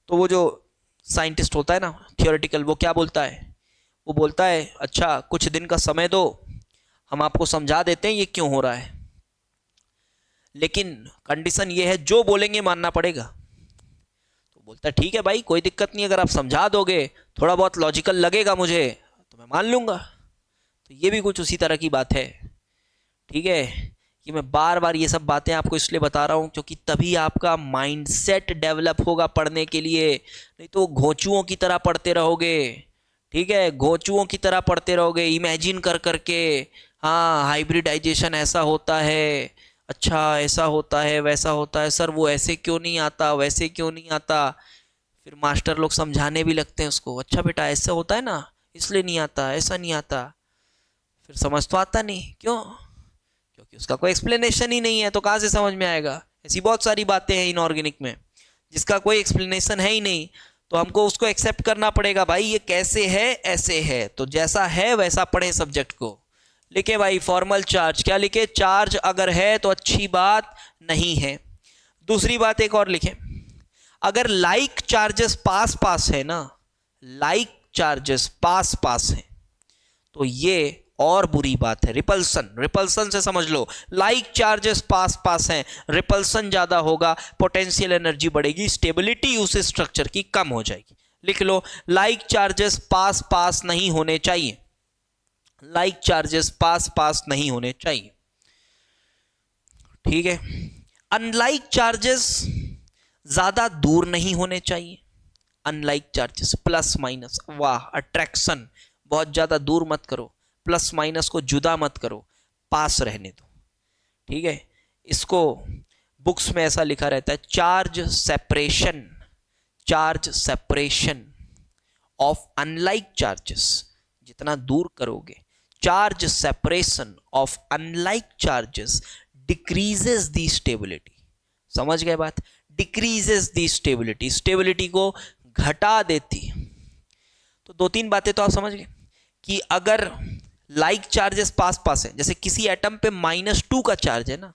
तो वो जो साइंटिस्ट होता है ना थियोरेटिकल, वो क्या बोलता है, वो बोलता है अच्छा कुछ दिन का समय दो, हम आपको समझा देते हैं ये क्यों हो रहा है, लेकिन कंडीशन ये है जो बोलेंगे मानना पड़ेगा। तो बोलता है ठीक है भाई कोई दिक्कत नहीं, अगर आप समझा दोगे, थोड़ा बहुत लॉजिकल लगेगा मुझे तो मैं मान लूँगा। तो ये भी कुछ उसी तरह की बात है, ठीक है। कि मैं बार बार ये सब बातें आपको इसलिए बता रहा हूँ क्योंकि तभी आपका माइंडसेट डेवलप होगा पढ़ने के लिए, नहीं तो घोंचुओं की तरह पढ़ते रहोगे, ठीक है, घोंचुओं की तरह पढ़ते रहोगे इमेजिन कर करके, हाँ हाइब्रिडाइजेशन ऐसा होता है, अच्छा ऐसा होता है, वैसा होता है, सर वो ऐसे क्यों नहीं आता, वैसे क्यों नहीं आता। फिर मास्टर लोग समझाने भी लगते हैं उसको, अच्छा बेटा ऐसा होता है ना इसलिए नहीं आता, ऐसा नहीं आता। फिर समझ तो आता नहीं, क्यों, क्योंकि उसका कोई एक्सप्लेनेशन ही नहीं है, तो कहाँ से समझ में आएगा। ऐसी बहुत सारी बातें हैं इनऑर्गेनिक में जिसका कोई एक्सप्लेनेशन है ही नहीं, तो हमको उसको एक्सेप्ट करना पड़ेगा, भाई ये कैसे है ऐसे है, तो जैसा है वैसा पढ़े सब्जेक्ट को। लिखे भाई फॉर्मल चार्ज, क्या लिखे, चार्ज अगर है तो अच्छी बात नहीं है। दूसरी बात एक और लिखे, अगर लाइक चार्जेस पास पास है ना, लाइक चार्जेस पास पास है तो ये और बुरी बात है, रिपल्सन, रिपल्सन से समझ लो, लाइक चार्जेस पास पास हैं, रिपल्सन ज्यादा होगा, पोटेंशियल एनर्जी बढ़ेगी, स्टेबिलिटी उस स्ट्रक्चर की कम हो जाएगी। लिख लो लाइक चार्जेस पास पास नहीं होने चाहिए, लाइक चार्जेस पास पास नहीं होने चाहिए, ठीक है। अनलाइक चार्जेस ज्यादा दूर नहीं होने चाहिए। अनलाइक चार्जेस प्लस माइनस, वाह अट्रैक्शन, बहुत ज्यादा दूर मत करो, प्लस माइनस को जुदा मत करो, पास रहने दो, ठीक है। इसको बुक्स में ऐसा लिखा रहता है, charge separation of unlike charges, जितना दूर करोगे, charge separation of unlike charges decreases the stability. समझ गए बात? डिक्रीजेस दी स्टेबिलिटी, स्टेबिलिटी को घटा देती। तो दो तीन बातें तो आप समझ गए कि अगर लाइक चार्जेस पास पास है, जैसे किसी एटम पे -2 का चार्ज है ना,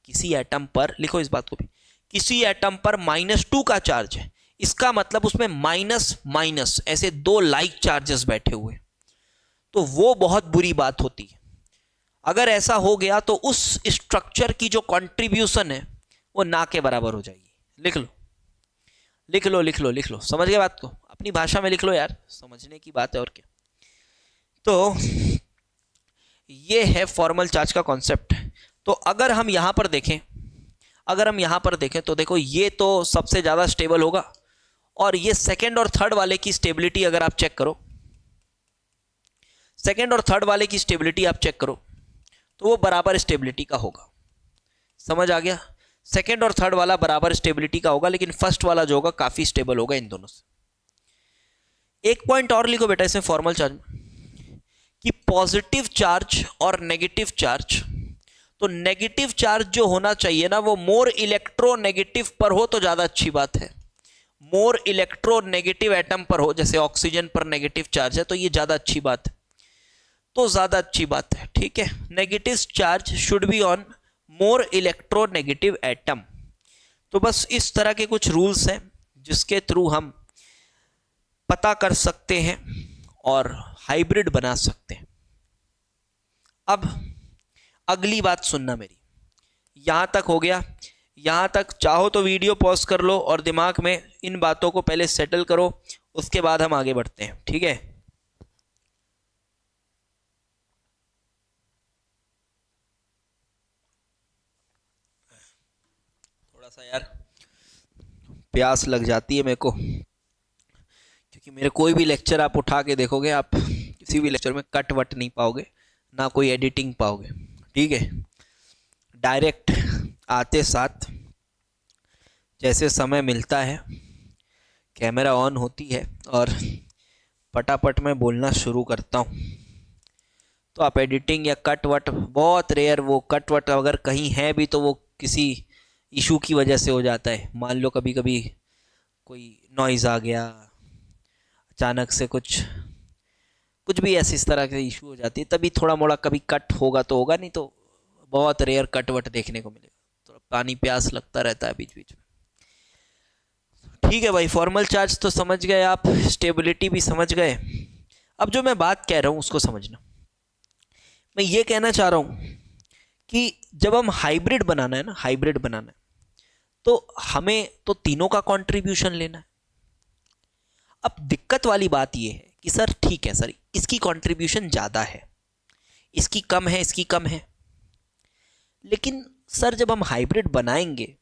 किसी एटम पर, लिखो इस बात को भी, किसी एटम पर -2 का चार्ज है, इसका मतलब उसमें माइनस माइनस ऐसे दो लाइक चार्जेस बैठे हुए, तो वो बहुत बुरी बात होती है। अगर ऐसा हो गया तो उस स्ट्रक्चर की जो कंट्रीब्यूशन है वो ना के बराबर हो जाएगी। लिख लो लिख लो लिख लो लिख लो, समझ गए बात को? अपनी भाषा में लिख लो यार, समझने की बात है और क्या। तो ये है फॉर्मल चार्ज का कॉन्सेप्ट। तो अगर हम यहां पर देखें तो देखो, ये तो सबसे ज्यादा स्टेबल होगा, और ये सेकंड और थर्ड वाले की स्टेबिलिटी अगर आप चेक करो, सेकंड और थर्ड वाले की स्टेबिलिटी आप चेक करो तो वो बराबर स्टेबिलिटी का होगा। समझ आ गया? सेकंड और थर्ड वाला बराबर स्टेबिलिटी का होगा, लेकिन फर्स्ट वाला जो होगा काफी स्टेबल होगा इन दोनों से। एक पॉइंट और लिखो बेटा इसमें फॉर्मल चार्ज में, कि पॉजिटिव चार्ज और नेगेटिव चार्ज, तो नेगेटिव चार्ज जो होना चाहिए ना वो मोर इलेक्ट्रोनेगेटिव पर हो तो ज्यादा अच्छी बात है। मोर इलेक्ट्रोनेगेटिव एटम पर हो, जैसे ऑक्सीजन पर नेगेटिव चार्ज है, तो ये ज्यादा अच्छी बात है, तो ज्यादा अच्छी बात है, ठीक है। Negative charge should be on more electronegative atom. तो बस इस तरह के कुछ रूल्स हैं जिसके थ्रू हम पता कर सकते हैं और हाइब्रिड बना सकते हैं। अब अगली बात सुनना मेरी, यहां तक हो गया? यहां तक चाहो तो वीडियो पॉज कर लो और दिमाग में इन बातों को पहले सेटल करो, उसके बाद हम आगे बढ़ते हैं, ठीक है। थोड़ा सा यार प्यास लग जाती है मेरे को, क्योंकि मेरे कोई भी लेक्चर आप उठा के देखोगे, आप किसी भी लेक्चर में कट वट नहीं पाओगे, ना कोई एडिटिंग पाओगे, ठीक है। डायरेक्ट आते साथ जैसे समय मिलता है कैमरा ऑन होती है और पटापट में बोलना शुरू करता हूँ। तो आप एडिटिंग या कट वट, बहुत रेयर, वो कट वट अगर कहीं है भी तो वो किसी इशू की वजह से हो जाता है। मान लो कभी कभी कोई नॉइज़ आ गया, अचानक से कुछ भी ऐसी इस तरह की इशू हो जाती है, तभी थोड़ा मोड़ा कभी कट होगा तो होगा, नहीं तो बहुत रेयर कट वट देखने को मिलेगा। थोड़ा पानी प्यास लगता रहता है बीच बीच में, ठीक है भाई। फॉर्मल चार्ज तो समझ गए आप, स्टेबिलिटी भी समझ गए। अब जो मैं बात कह रहा हूँ उसको समझना। मैं ये कहना चाह रहा हूँ कि जब हम हाइब्रिड बनाना है ना, हाइब्रिड बनाना है, तो हमें तो तीनों का कंट्रीब्यूशन लेना है। अब दिक्कत वाली बात ये है कि सर ठीक है सर, इसकी कंट्रीब्यूशन ज़्यादा है, इसकी कम है, इसकी कम है, लेकिन सर जब हम हाइब्रिड बनाएंगे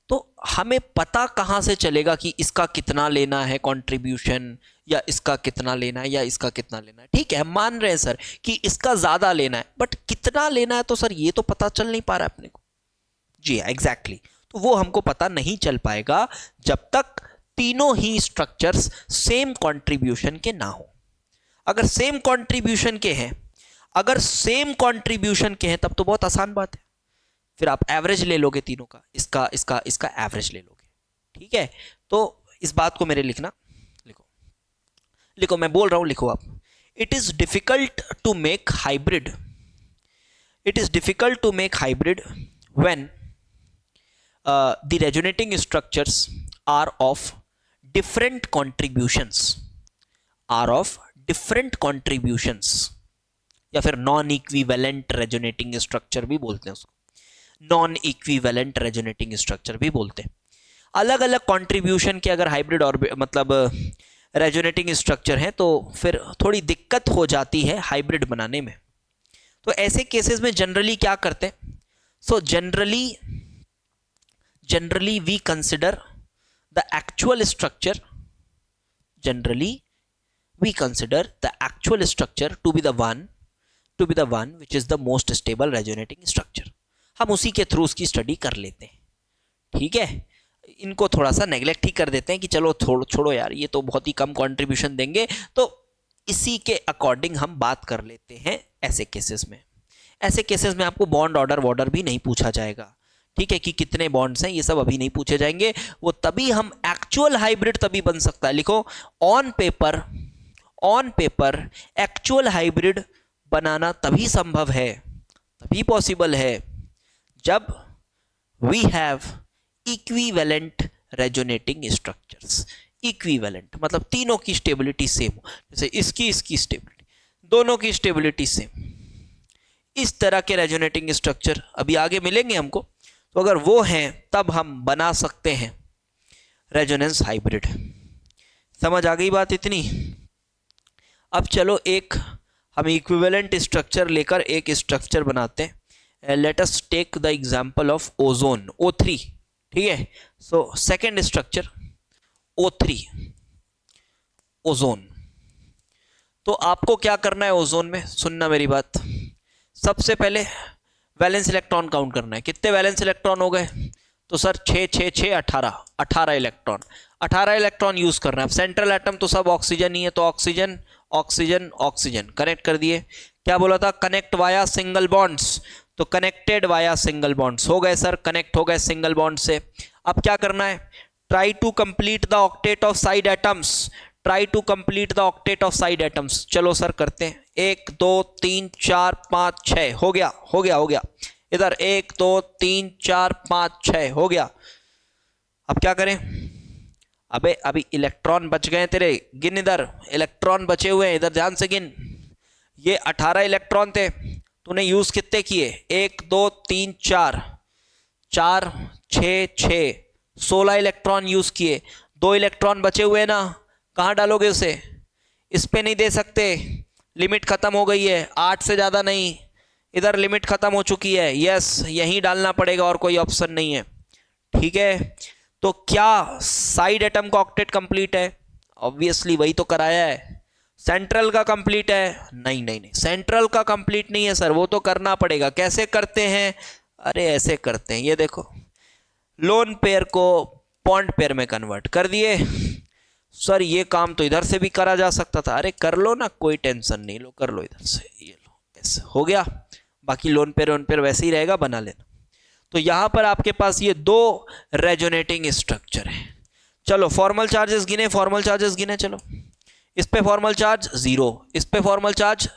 तो हमें पता कहाँ से चलेगा कि इसका कितना लेना है कंट्रीब्यूशन, या इसका कितना लेना है, या इसका कितना लेना है? ठीक है, हम मान रहे हैं सर कि इसका ज़्यादा लेना है, बट कितना लेना है तो सर ये तो पता चल नहीं पा रहा है अपने को। जी हाँ, एग्जैक्टली। तो वो हमको पता नहीं चल पाएगा जब तक तीनों ही स्ट्रक्चर्स सेम कंट्रीब्यूशन के ना हो। अगर सेम कंट्रीब्यूशन के हैं, अगर सेम कंट्रीब्यूशन के हैं तब तो बहुत आसान बात है, फिर आप एवरेज ले लोगे तीनों का, इसका इसका इसका एवरेज ले लोगे, ठीक है। तो इस बात को मेरे लिखना, लिखो लिखो, मैं बोल रहा हूं, लिखो आप। It is difficult to make hybrid, it is difficult to make hybrid when the resonating structures are of different contributions, are of different contributions, या फिर नॉन इक्विवेलेंट रेजोनेटिंग स्ट्रक्चर भी बोलते हैं उसको, नॉन इक्विवेलेंट रेजोनेटिंग स्ट्रक्चर भी बोलते हैं। अलग अलग कंट्रीब्यूशन के अगर हाइब्रिड और मतलब रेजोनेटिंग स्ट्रक्चर हैं, तो फिर थोड़ी दिक्कत हो जाती है हाइब्रिड बनाने में। तो ऐसे केसेस में जनरली क्या करते हैं? So generally we consider the actual structure, generally we consider the actual structure to be the one which is the most stable resonating structure। हम उसी के थ्रू उसकी स्टडी कर लेते हैं, ठीक है। इनको थोड़ा सा नेग्लेक्ट ही कर देते हैं कि चलो छोड़ो यार, ये तो बहुत ही कम कंट्रीब्यूशन देंगे, तो इसी के अकॉर्डिंग हम बात कर लेते हैं। ऐसे केसेस में आपको बॉन्ड ऑर्डर भी नहीं पूछा जाएगा, ठीक है, कि कितने बॉन्ड्स हैं, ये सब अभी नहीं पूछे जाएंगे। वो तभी हम एक्चुअल हाइब्रिड तभी बन सकता है, लिखो ऑन पेपर एक्चुअल हाइब्रिड बनाना तभी संभव है, तभी पॉसिबल है, जब we have equivalent resonating structures. Equivalent मतलब तीनों की स्टेबिलिटी सेम हो, जैसे इसकी स्टेबिलिटी, दोनों की स्टेबिलिटी सेम। इस तरह के रेजोनेटिंग स्ट्रक्चर अभी आगे मिलेंगे हमको, तो अगर वो हैं तब हम बना सकते हैं रेजोनेंस हाइब्रिड। समझ आ गई बात इतनी? अब चलो एक हम इक्विवेलेंट स्ट्रक्चर लेकर एक स्ट्रक्चर बनाते हैं। Let us take the example of ozone, O3, ठीक है। So second structure O3, ozone. तो आपको क्या करना है ओजोन में, सुनना मेरी बात। सबसे पहले वैलेंस इलेक्ट्रॉन काउंट करना है। कितने वैलेंस इलेक्ट्रॉन हो गए? तो सर 6 6 6 18 इलेक्ट्रॉन, 18 इलेक्ट्रॉन यूज करना है। अब सेंट्रल एटम तो सब ऑक्सीजन ही है, तो ऑक्सीजन ऑक्सीजन ऑक्सीजन कनेक्ट कर दिए। क्या बोला था? कनेक्ट वाया सिंगल बॉन्ड्स, तो कनेक्टेड वाया सिंगल बॉन्ड्स हो गए सर, कनेक्ट हो गए सिंगल बॉन्ड से। अब क्या करना है? Try to complete the octet of side atoms, try to complete the octet of side atoms. चलो सर करते हैं, 1 2 3 4 5 6 हो गया। इधर 1 2 3 4 5 6 हो गया। अब क्या करें? अबे अभी इलेक्ट्रॉन बच गए तेरे, गिन, इधर इलेक्ट्रॉन बचे हुए हैं, इधर ध्यान से गिन। ये 18 इलेक्ट्रॉन थे, तूने यूज कितने किए? 1 2 3 4 4 6 6 16 इलेक्ट्रॉन यूज किए। 2 इलेक्ट्रॉन बचे हुए ना, कहाँ डालोगे उसे? इस पे नहीं दे सकते, लिमिट खत्म हो गई है, 8 से ज्यादा नहीं, इधर लिमिट खत्म हो चुकी है। यस, यहीं डालना पड़ेगा और कोई ऑप्शन नहीं है, ठीक है। तो क्या साइड एटम का ऑक्टेट कंप्लीट है? ऑब्वियसली वही तो कराया है। सेंट्रल का कंप्लीट है? नहीं, सेंट्रल का कंप्लीट नहीं है सर, वो तो करना पड़ेगा। कैसे करते हैं? अरे ऐसे करते हैं, ये देखो, लोन पेयर को बॉन्ड पेयर में कन्वर्ट कर दिए। सर ये काम तो इधर से भी करा जा सकता था। अरे कर लो ना, कोई टेंशन नहीं, लो कर लो इधर से, ये लो, ऐसे हो गया। बाकी लोन पेयर वैसे ही रहेगा, बना लेना। तो यहां पर आपके पास ये 2 रेजोनेटिंग स्ट्रक्चर है। चलो फॉर्मल चार्जेस गिने, चलो। इस पे फॉर्मल चार्ज 0, इस पे फॉर्मल चार्ज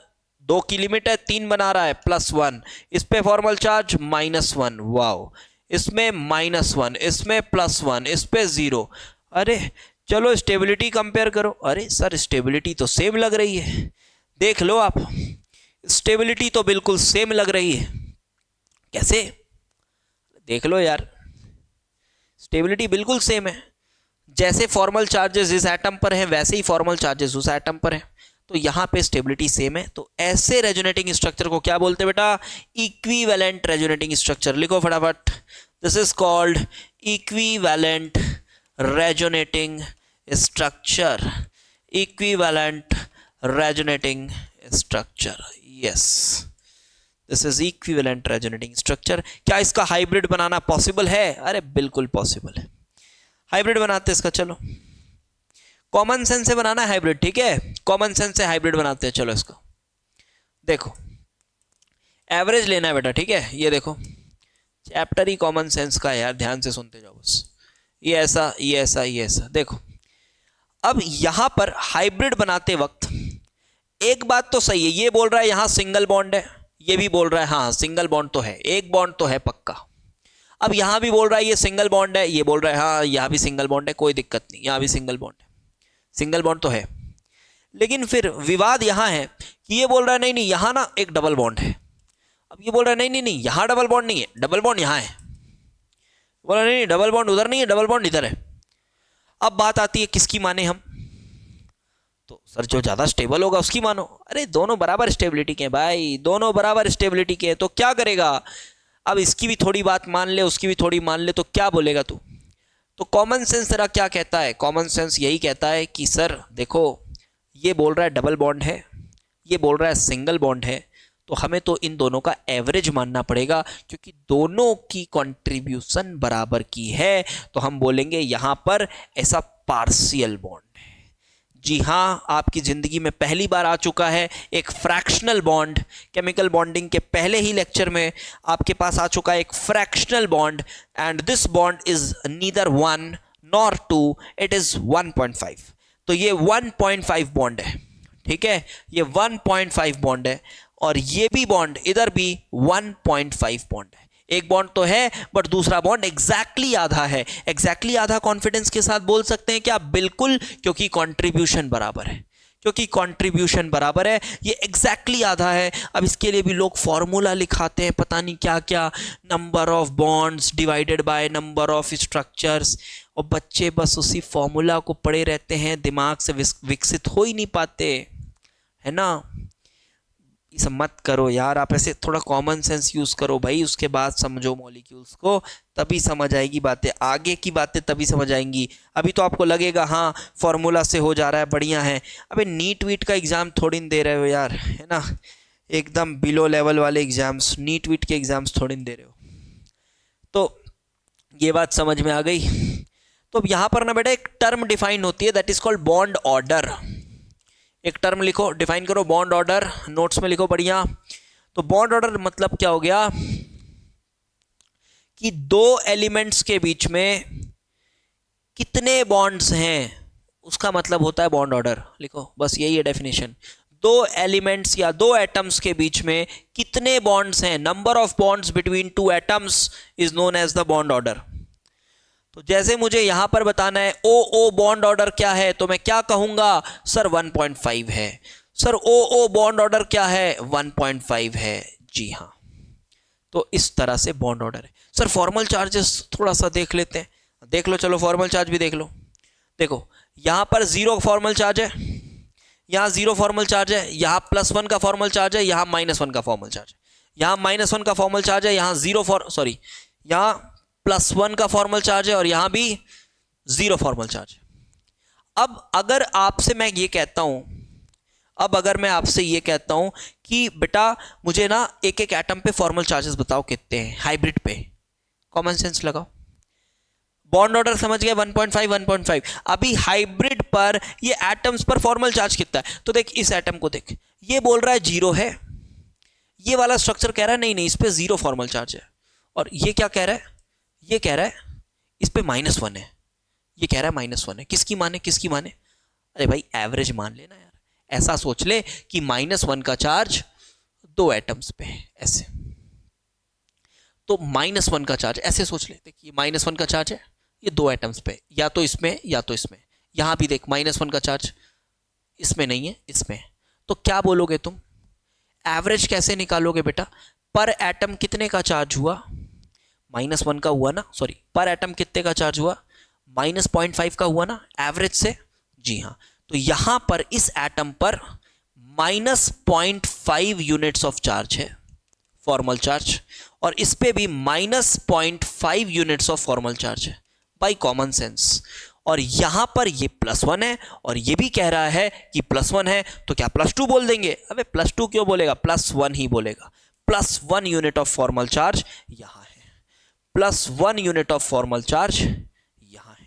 2 की लिमिट है, 3 बना रहा है, +1। इस पे फॉर्मल चार्ज -1, वाओ। इसमें -1, इसमें +1, इस पे 0। अरे चलो स्टेबिलिटी कंपेयर करो। अरे सर स्टेबिलिटी तो सेम लग रही है, देख लो आप, स्टेबिलिटी तो बिल्कुल सेम लग रही है। कैसे? देख लो यार, स्टेबिलिटी बिल्कुल सेम है। जैसे फॉर्मल चार्जेस इस एटम पर हैं, वैसे ही फॉर्मल चार्जेस उस एटम पर हैं, तो यहां पे स्टेबिलिटी सेम है। तो ऐसे रेजोनेटिंग स्ट्रक्चर को क्या बोलते हैं बेटा? Equivalent resonating structure. लिखो फटाफट, this is called equivalent resonating structure. Equivalent resonating structure, yes, this is equivalent resonating structure. क्या इसका हाइब्रिड बनाना पॉसिबल है? अरे बिल्कुल पॉसिबल है, हाइब्रिड बनाते हैं इसका। चलो कॉमन सेंस से बनाना है हाइब्रिड, ठीक है, कॉमन सेंस से हाइब्रिड बनाते हैं। चलो इसको देखो, एवरेज लेना है बेटा, ठीक है। ये देखो चैप्टर ही कॉमन सेंस का है यार, ध्यान से सुनते जाओ बस। ये ऐसा, ये ऐसा, ये ऐसा। देखो अब यहां पर हाइब्रिड बनाते वक्त एक बात तो सही है, ये बोल रहा है यहां सिंगल बॉन्ड है, ये भी बोल रहा है हाँ सिंगल बॉन्ड तो है, एक बॉन्ड तो है पक्का। अब यहां भी बोल रहा है ये सिंगल बॉन्ड है, ये बोल रहा है हाँ यहां भी सिंगल बॉन्ड है, कोई दिक्कत नहीं, यहां भी सिंगल बॉन्ड है, सिंगल बॉन्ड तो है। लेकिन फिर विवाद यहां है कि ये बोल रहा है नहीं नहीं यहां ना एक डबल बॉन्ड है, अब ये बोल रहा है नहीं नहीं नहीं यहां डबल बॉन्ड नहीं है, डबल बॉन्ड यहां है, बोला नहीं डबल बॉन्ड उधर नहीं है, डबल बॉन्ड इधर है। अब बात आती है किसकी माने हम, तो सर जो ज़्यादा स्टेबल होगा उसकी मानो। अरे दोनों बराबर स्टेबिलिटी के हैं भाई, दोनों बराबर स्टेबिलिटी के हैं, तो क्या करेगा? अब इसकी भी थोड़ी बात मान ले, उसकी भी थोड़ी मान ले, तो क्या बोलेगा तू? तो कॉमन सेंस तेरा क्या कहता है? कॉमन सेंस यही कहता है कि सर देखो, ये बोल रहा है डबल बॉन्ड है, ये बोल रहा है सिंगल बॉन्ड है, तो हमें तो इन दोनों का एवरेज मानना पड़ेगा, क्योंकि दोनों की कंट्रीब्यूशन बराबर की है। तो हम बोलेंगे यहां पर ऐसा पार्शियल बॉन्ड है। जी हाँ, आपकी ज़िंदगी में पहली बार आ चुका है एक फ्रैक्शनल बॉन्ड। केमिकल बॉन्डिंग के पहले ही लेक्चर में आपके पास आ चुका है एक fractional bond, and this bond is neither 1 nor 2, it is 1.5। तो ये 1.5 बॉन्ड है, ठीक है, ये 1.5 बॉन्ड है, और ये भी बॉन्ड इधर भी 1.5 बॉन्ड है। एक बॉन्ड तो है बट दूसरा बॉन्ड एग्जैक्टली आधा है। एग्जैक्टली आधा कॉन्फिडेंस के साथ बोल सकते हैं क्या? बिल्कुल, क्योंकि कंट्रीब्यूशन बराबर है, क्योंकि कंट्रीब्यूशन बराबर है, ये एग्जैक्टली आधा है। अब इसके लिए भी लोग फॉर्मूला लिखाते हैं, पता नहीं क्या क्या, number of bonds divided by number of structures, और बच्चे बस उसी फॉर्मूला को पढ़े रहते हैं, दिमाग से विकसित हो ही नहीं पाते, है ना? ये सब मत करो यार, आप ऐसे थोड़ा कॉमन सेंस यूज़ करो भाई, उसके बाद समझो मॉलिक्यूल्स को, तभी समझ आएगी बातें, आगे की बातें तभी समझ आएंगी। अभी तो आपको लगेगा हाँ फॉर्मूला से हो जा रहा है, बढ़िया है। अबे नीट वीट का एग्ज़ाम थोड़ी दे रहे हो यार, है ना? एकदम बिलो लेवल वाले एग्ज़ाम्स, नीट वीट के एग्ज़ाम्स थोड़ी दे रहे हो। तो ये बात समझ में आ गई। तो अब यहाँ पर ना बेटा एक टर्म डिफाइन होती है, that is called bond order. एक टर्म लिखो, डिफाइन करो, बॉन्ड ऑर्डर, नोट्स में लिखो बढ़िया। तो बॉन्ड ऑर्डर मतलब क्या हो गया कि दो एलिमेंट्स के बीच में कितने बॉन्ड्स हैं, उसका मतलब होता है बॉन्ड ऑर्डर। लिखो बस, यही है डेफिनेशन। दो एलिमेंट्स या दो एटम्स के बीच में कितने बॉन्ड्स हैं, number of bonds between two atoms is known as the bond order. तो जैसे मुझे यहां पर बताना है ओ ओ बॉन्ड ऑर्डर क्या है, तो मैं क्या कहूंगा? सर 1.5 है। सर ओ ओ बॉन्ड ऑर्डर क्या है? 1.5 है। जी हाँ, तो इस तरह से बॉन्ड ऑर्डर है। सर फॉर्मल चार्जेस थोड़ा सा देख लेते हैं, देख लो, चलो फॉर्मल चार्ज भी देख लो। देखो यहां पर 0 फॉर्मल चार्ज है, यहां 0 फॉर्मल चार्ज है, यहां +1 का फॉर्मल चार्ज है, यहां -1 का फॉर्मल चार्ज है, यहां -1 का फॉर्मल चार्ज है, यहां यहां +1 का फॉर्मल चार्ज है, और यहां भी 0 फॉर्मल चार्ज है। अब अगर आपसे मैं ये कहता हूं, कि बेटा मुझे ना एक एक एटम पे फॉर्मल चार्जेस बताओ कितने हैं हाइब्रिड पे, कॉमन सेंस लगाओ। बॉन्ड ऑर्डर समझ गया, 1.5 1.5। अभी हाइब्रिड पर ये एटम्स पर फॉर्मल चार्ज कितना है? तो देख इस एटम को देख, ये बोल रहा है 0 है, ये वाला स्ट्रक्चर कह रहा है नहीं नहीं इस पे 0 फॉर्मल चार्ज है, और ये क्या कह रहा है? ये कह रहा है इस पे -1 है, ये कह रहा है -1 है। किसकी माने, किसकी माने? अरे भाई एवरेज मान लेना यार, ऐसा सोच ले कि -1 का चार्ज दो एटम्स पे है, ऐसे। तो -1 का चार्ज ऐसे सोच ले, देखिए -1 का चार्ज है, ये दो एटम्स पे, या तो इसमें या तो इसमें। यहां भी देख -1 का चार्ज इसमें नहीं है, इसमें। तो क्या बोलोगे तुम? एवरेज कैसे निकालोगे बेटा? पर एटम कितने का चार्ज हुआ? -1 का हुआ ना, सॉरी, पर एटम कितने का चार्ज हुआ? -0.5 का हुआ ना एवरेज से। जी हाँ, तो यहां पर इस एटम पर -0.5 यूनिट्स ऑफ चार्ज है, फॉर्मल चार्ज, और इस पे भी -0.5 यूनिट्स ऑफ फॉर्मल चार्ज है, बाय कॉमन सेंस। और यहां पर ये +1 है, और ये भी कह रहा है कि +1 है, तो क्या +2 बोल देंगे? अबे +2 क्यों बोलेगा, +1 ही बोलेगा। +1 यूनिट ऑफ फॉर्मल चार्ज यहां है, +1 यूनिट ऑफ फॉर्मल चार्ज यहां है,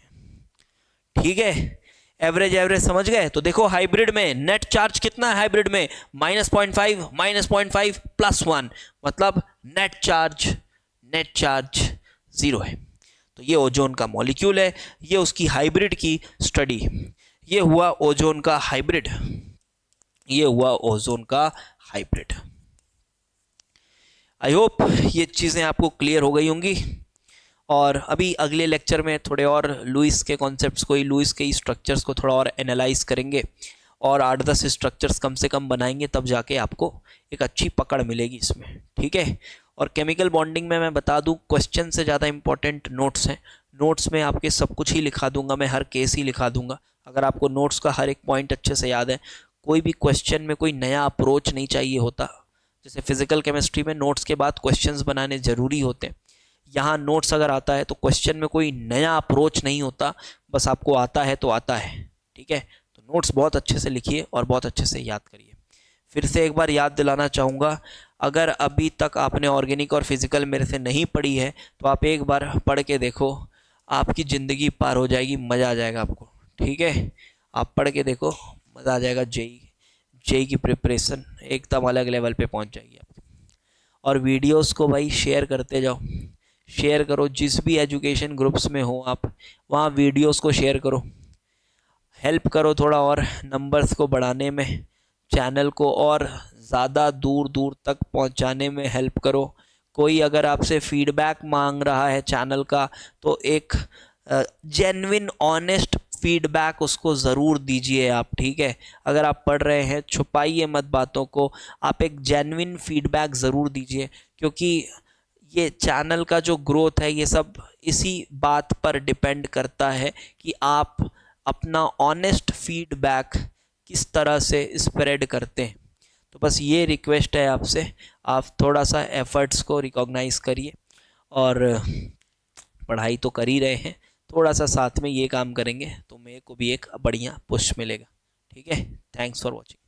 ठीक है। एवरेज एवरेज समझ गए? तो देखो हाइब्रिड में नेट चार्ज कितना है, हाइब्रिड में -0.5 -0.5 +1, मतलब नेट चार्ज 0 है। तो ये ओजोन का मॉलिक्यूल है, ये उसकी हाइब्रिड की स्टडी। ये हुआ ओजोन का हाइब्रिड, ये हुआ ओजोन का हाइब्रिड। आई होप ये चीज़ें आपको क्लियर हो गई होंगी। और अभी अगले लेक्चर में थोड़े और लुईस के कॉन्सेप्ट्स को, लुईस के स्ट्रक्चर्स को थोड़ा और एनालाइज करेंगे, और 8-10 स्ट्रक्चर्स कम से कम बनाएंगे, तब जाके आपको एक अच्छी पकड़ मिलेगी इसमें, ठीक है। और केमिकल बॉन्डिंग में मैं बता दूं, क्वेश्चन से ज़्यादा इंपॉर्टेंट नोट्स हैं। नोट्स में आपके सब कुछ ही लिखा दूंगा मैं, हर केस ही लिखा दूंगा, अगर आपको नोट्स का हर एक पॉइंट अच्छे से याद है, कोई भी क्वेश्चन में कोई नया अप्रोच नहीं चाहिए होता। जैसे फिजिकल केमिस्ट्री में नोट्स के बाद क्वेश्चंस बनाने ज़रूरी होते हैं, यहाँ नोट्स अगर आता है तो क्वेश्चन में कोई नया अप्रोच नहीं होता, बस आपको आता है तो आता है। ठीक है, तो नोट्स बहुत अच्छे से लिखिए और बहुत अच्छे से याद करिए। फिर से एक बार याद दिलाना चाहूँगा, अगर अभी तक आपने ऑर्गेनिक और फिजिकल मेरे से नहीं पढ़ी है तो आप एक बार पढ़ के देखो, आपकी ज़िंदगी पार हो जाएगी, मज़ा आ जाएगा आपको। ठीक है, आप पढ़ के देखो, मज़ा आ जाएगा। जेई की प्रिपरेशन एकदम अलग लेवल पे पहुंच जाएगी आपकी। और वीडियोस को भाई शेयर करते जाओ, शेयर करो, जिस भी एजुकेशन ग्रुप्स में हो आप, वहाँ वीडियोस को शेयर करो, हेल्प करो थोड़ा और नंबर्स को बढ़ाने में, चैनल को और ज़्यादा दूर दूर तक पहुंचाने में हेल्प करो। कोई अगर आपसे फीडबैक मांग रहा है चैनल का, तो एक जेन्युइन ऑनेस्ट फीडबैक उसको ज़रूर दीजिए आप। ठीक है, अगर आप पढ़ रहे हैं छुपाइए मत बातों को, आप एक जेन्युइन फीडबैक ज़रूर दीजिए, क्योंकि ये चैनल का जो ग्रोथ है ये सब इसी बात पर डिपेंड करता है कि आप अपना ऑनेस्ट फीडबैक किस तरह से स्प्रेड करते हैं। तो बस ये रिक्वेस्ट है आपसे, आप थोड़ा सा एफर्ट्स को रिकॉग्नाइज़ करिए, और पढ़ाई तो कर ही रहे हैं, थोड़ा सा साथ में ये काम करेंगे तो मेरे को भी एक बढ़िया पुश मिलेगा। ठीक है, थैंक्स फॉर वॉचिंग।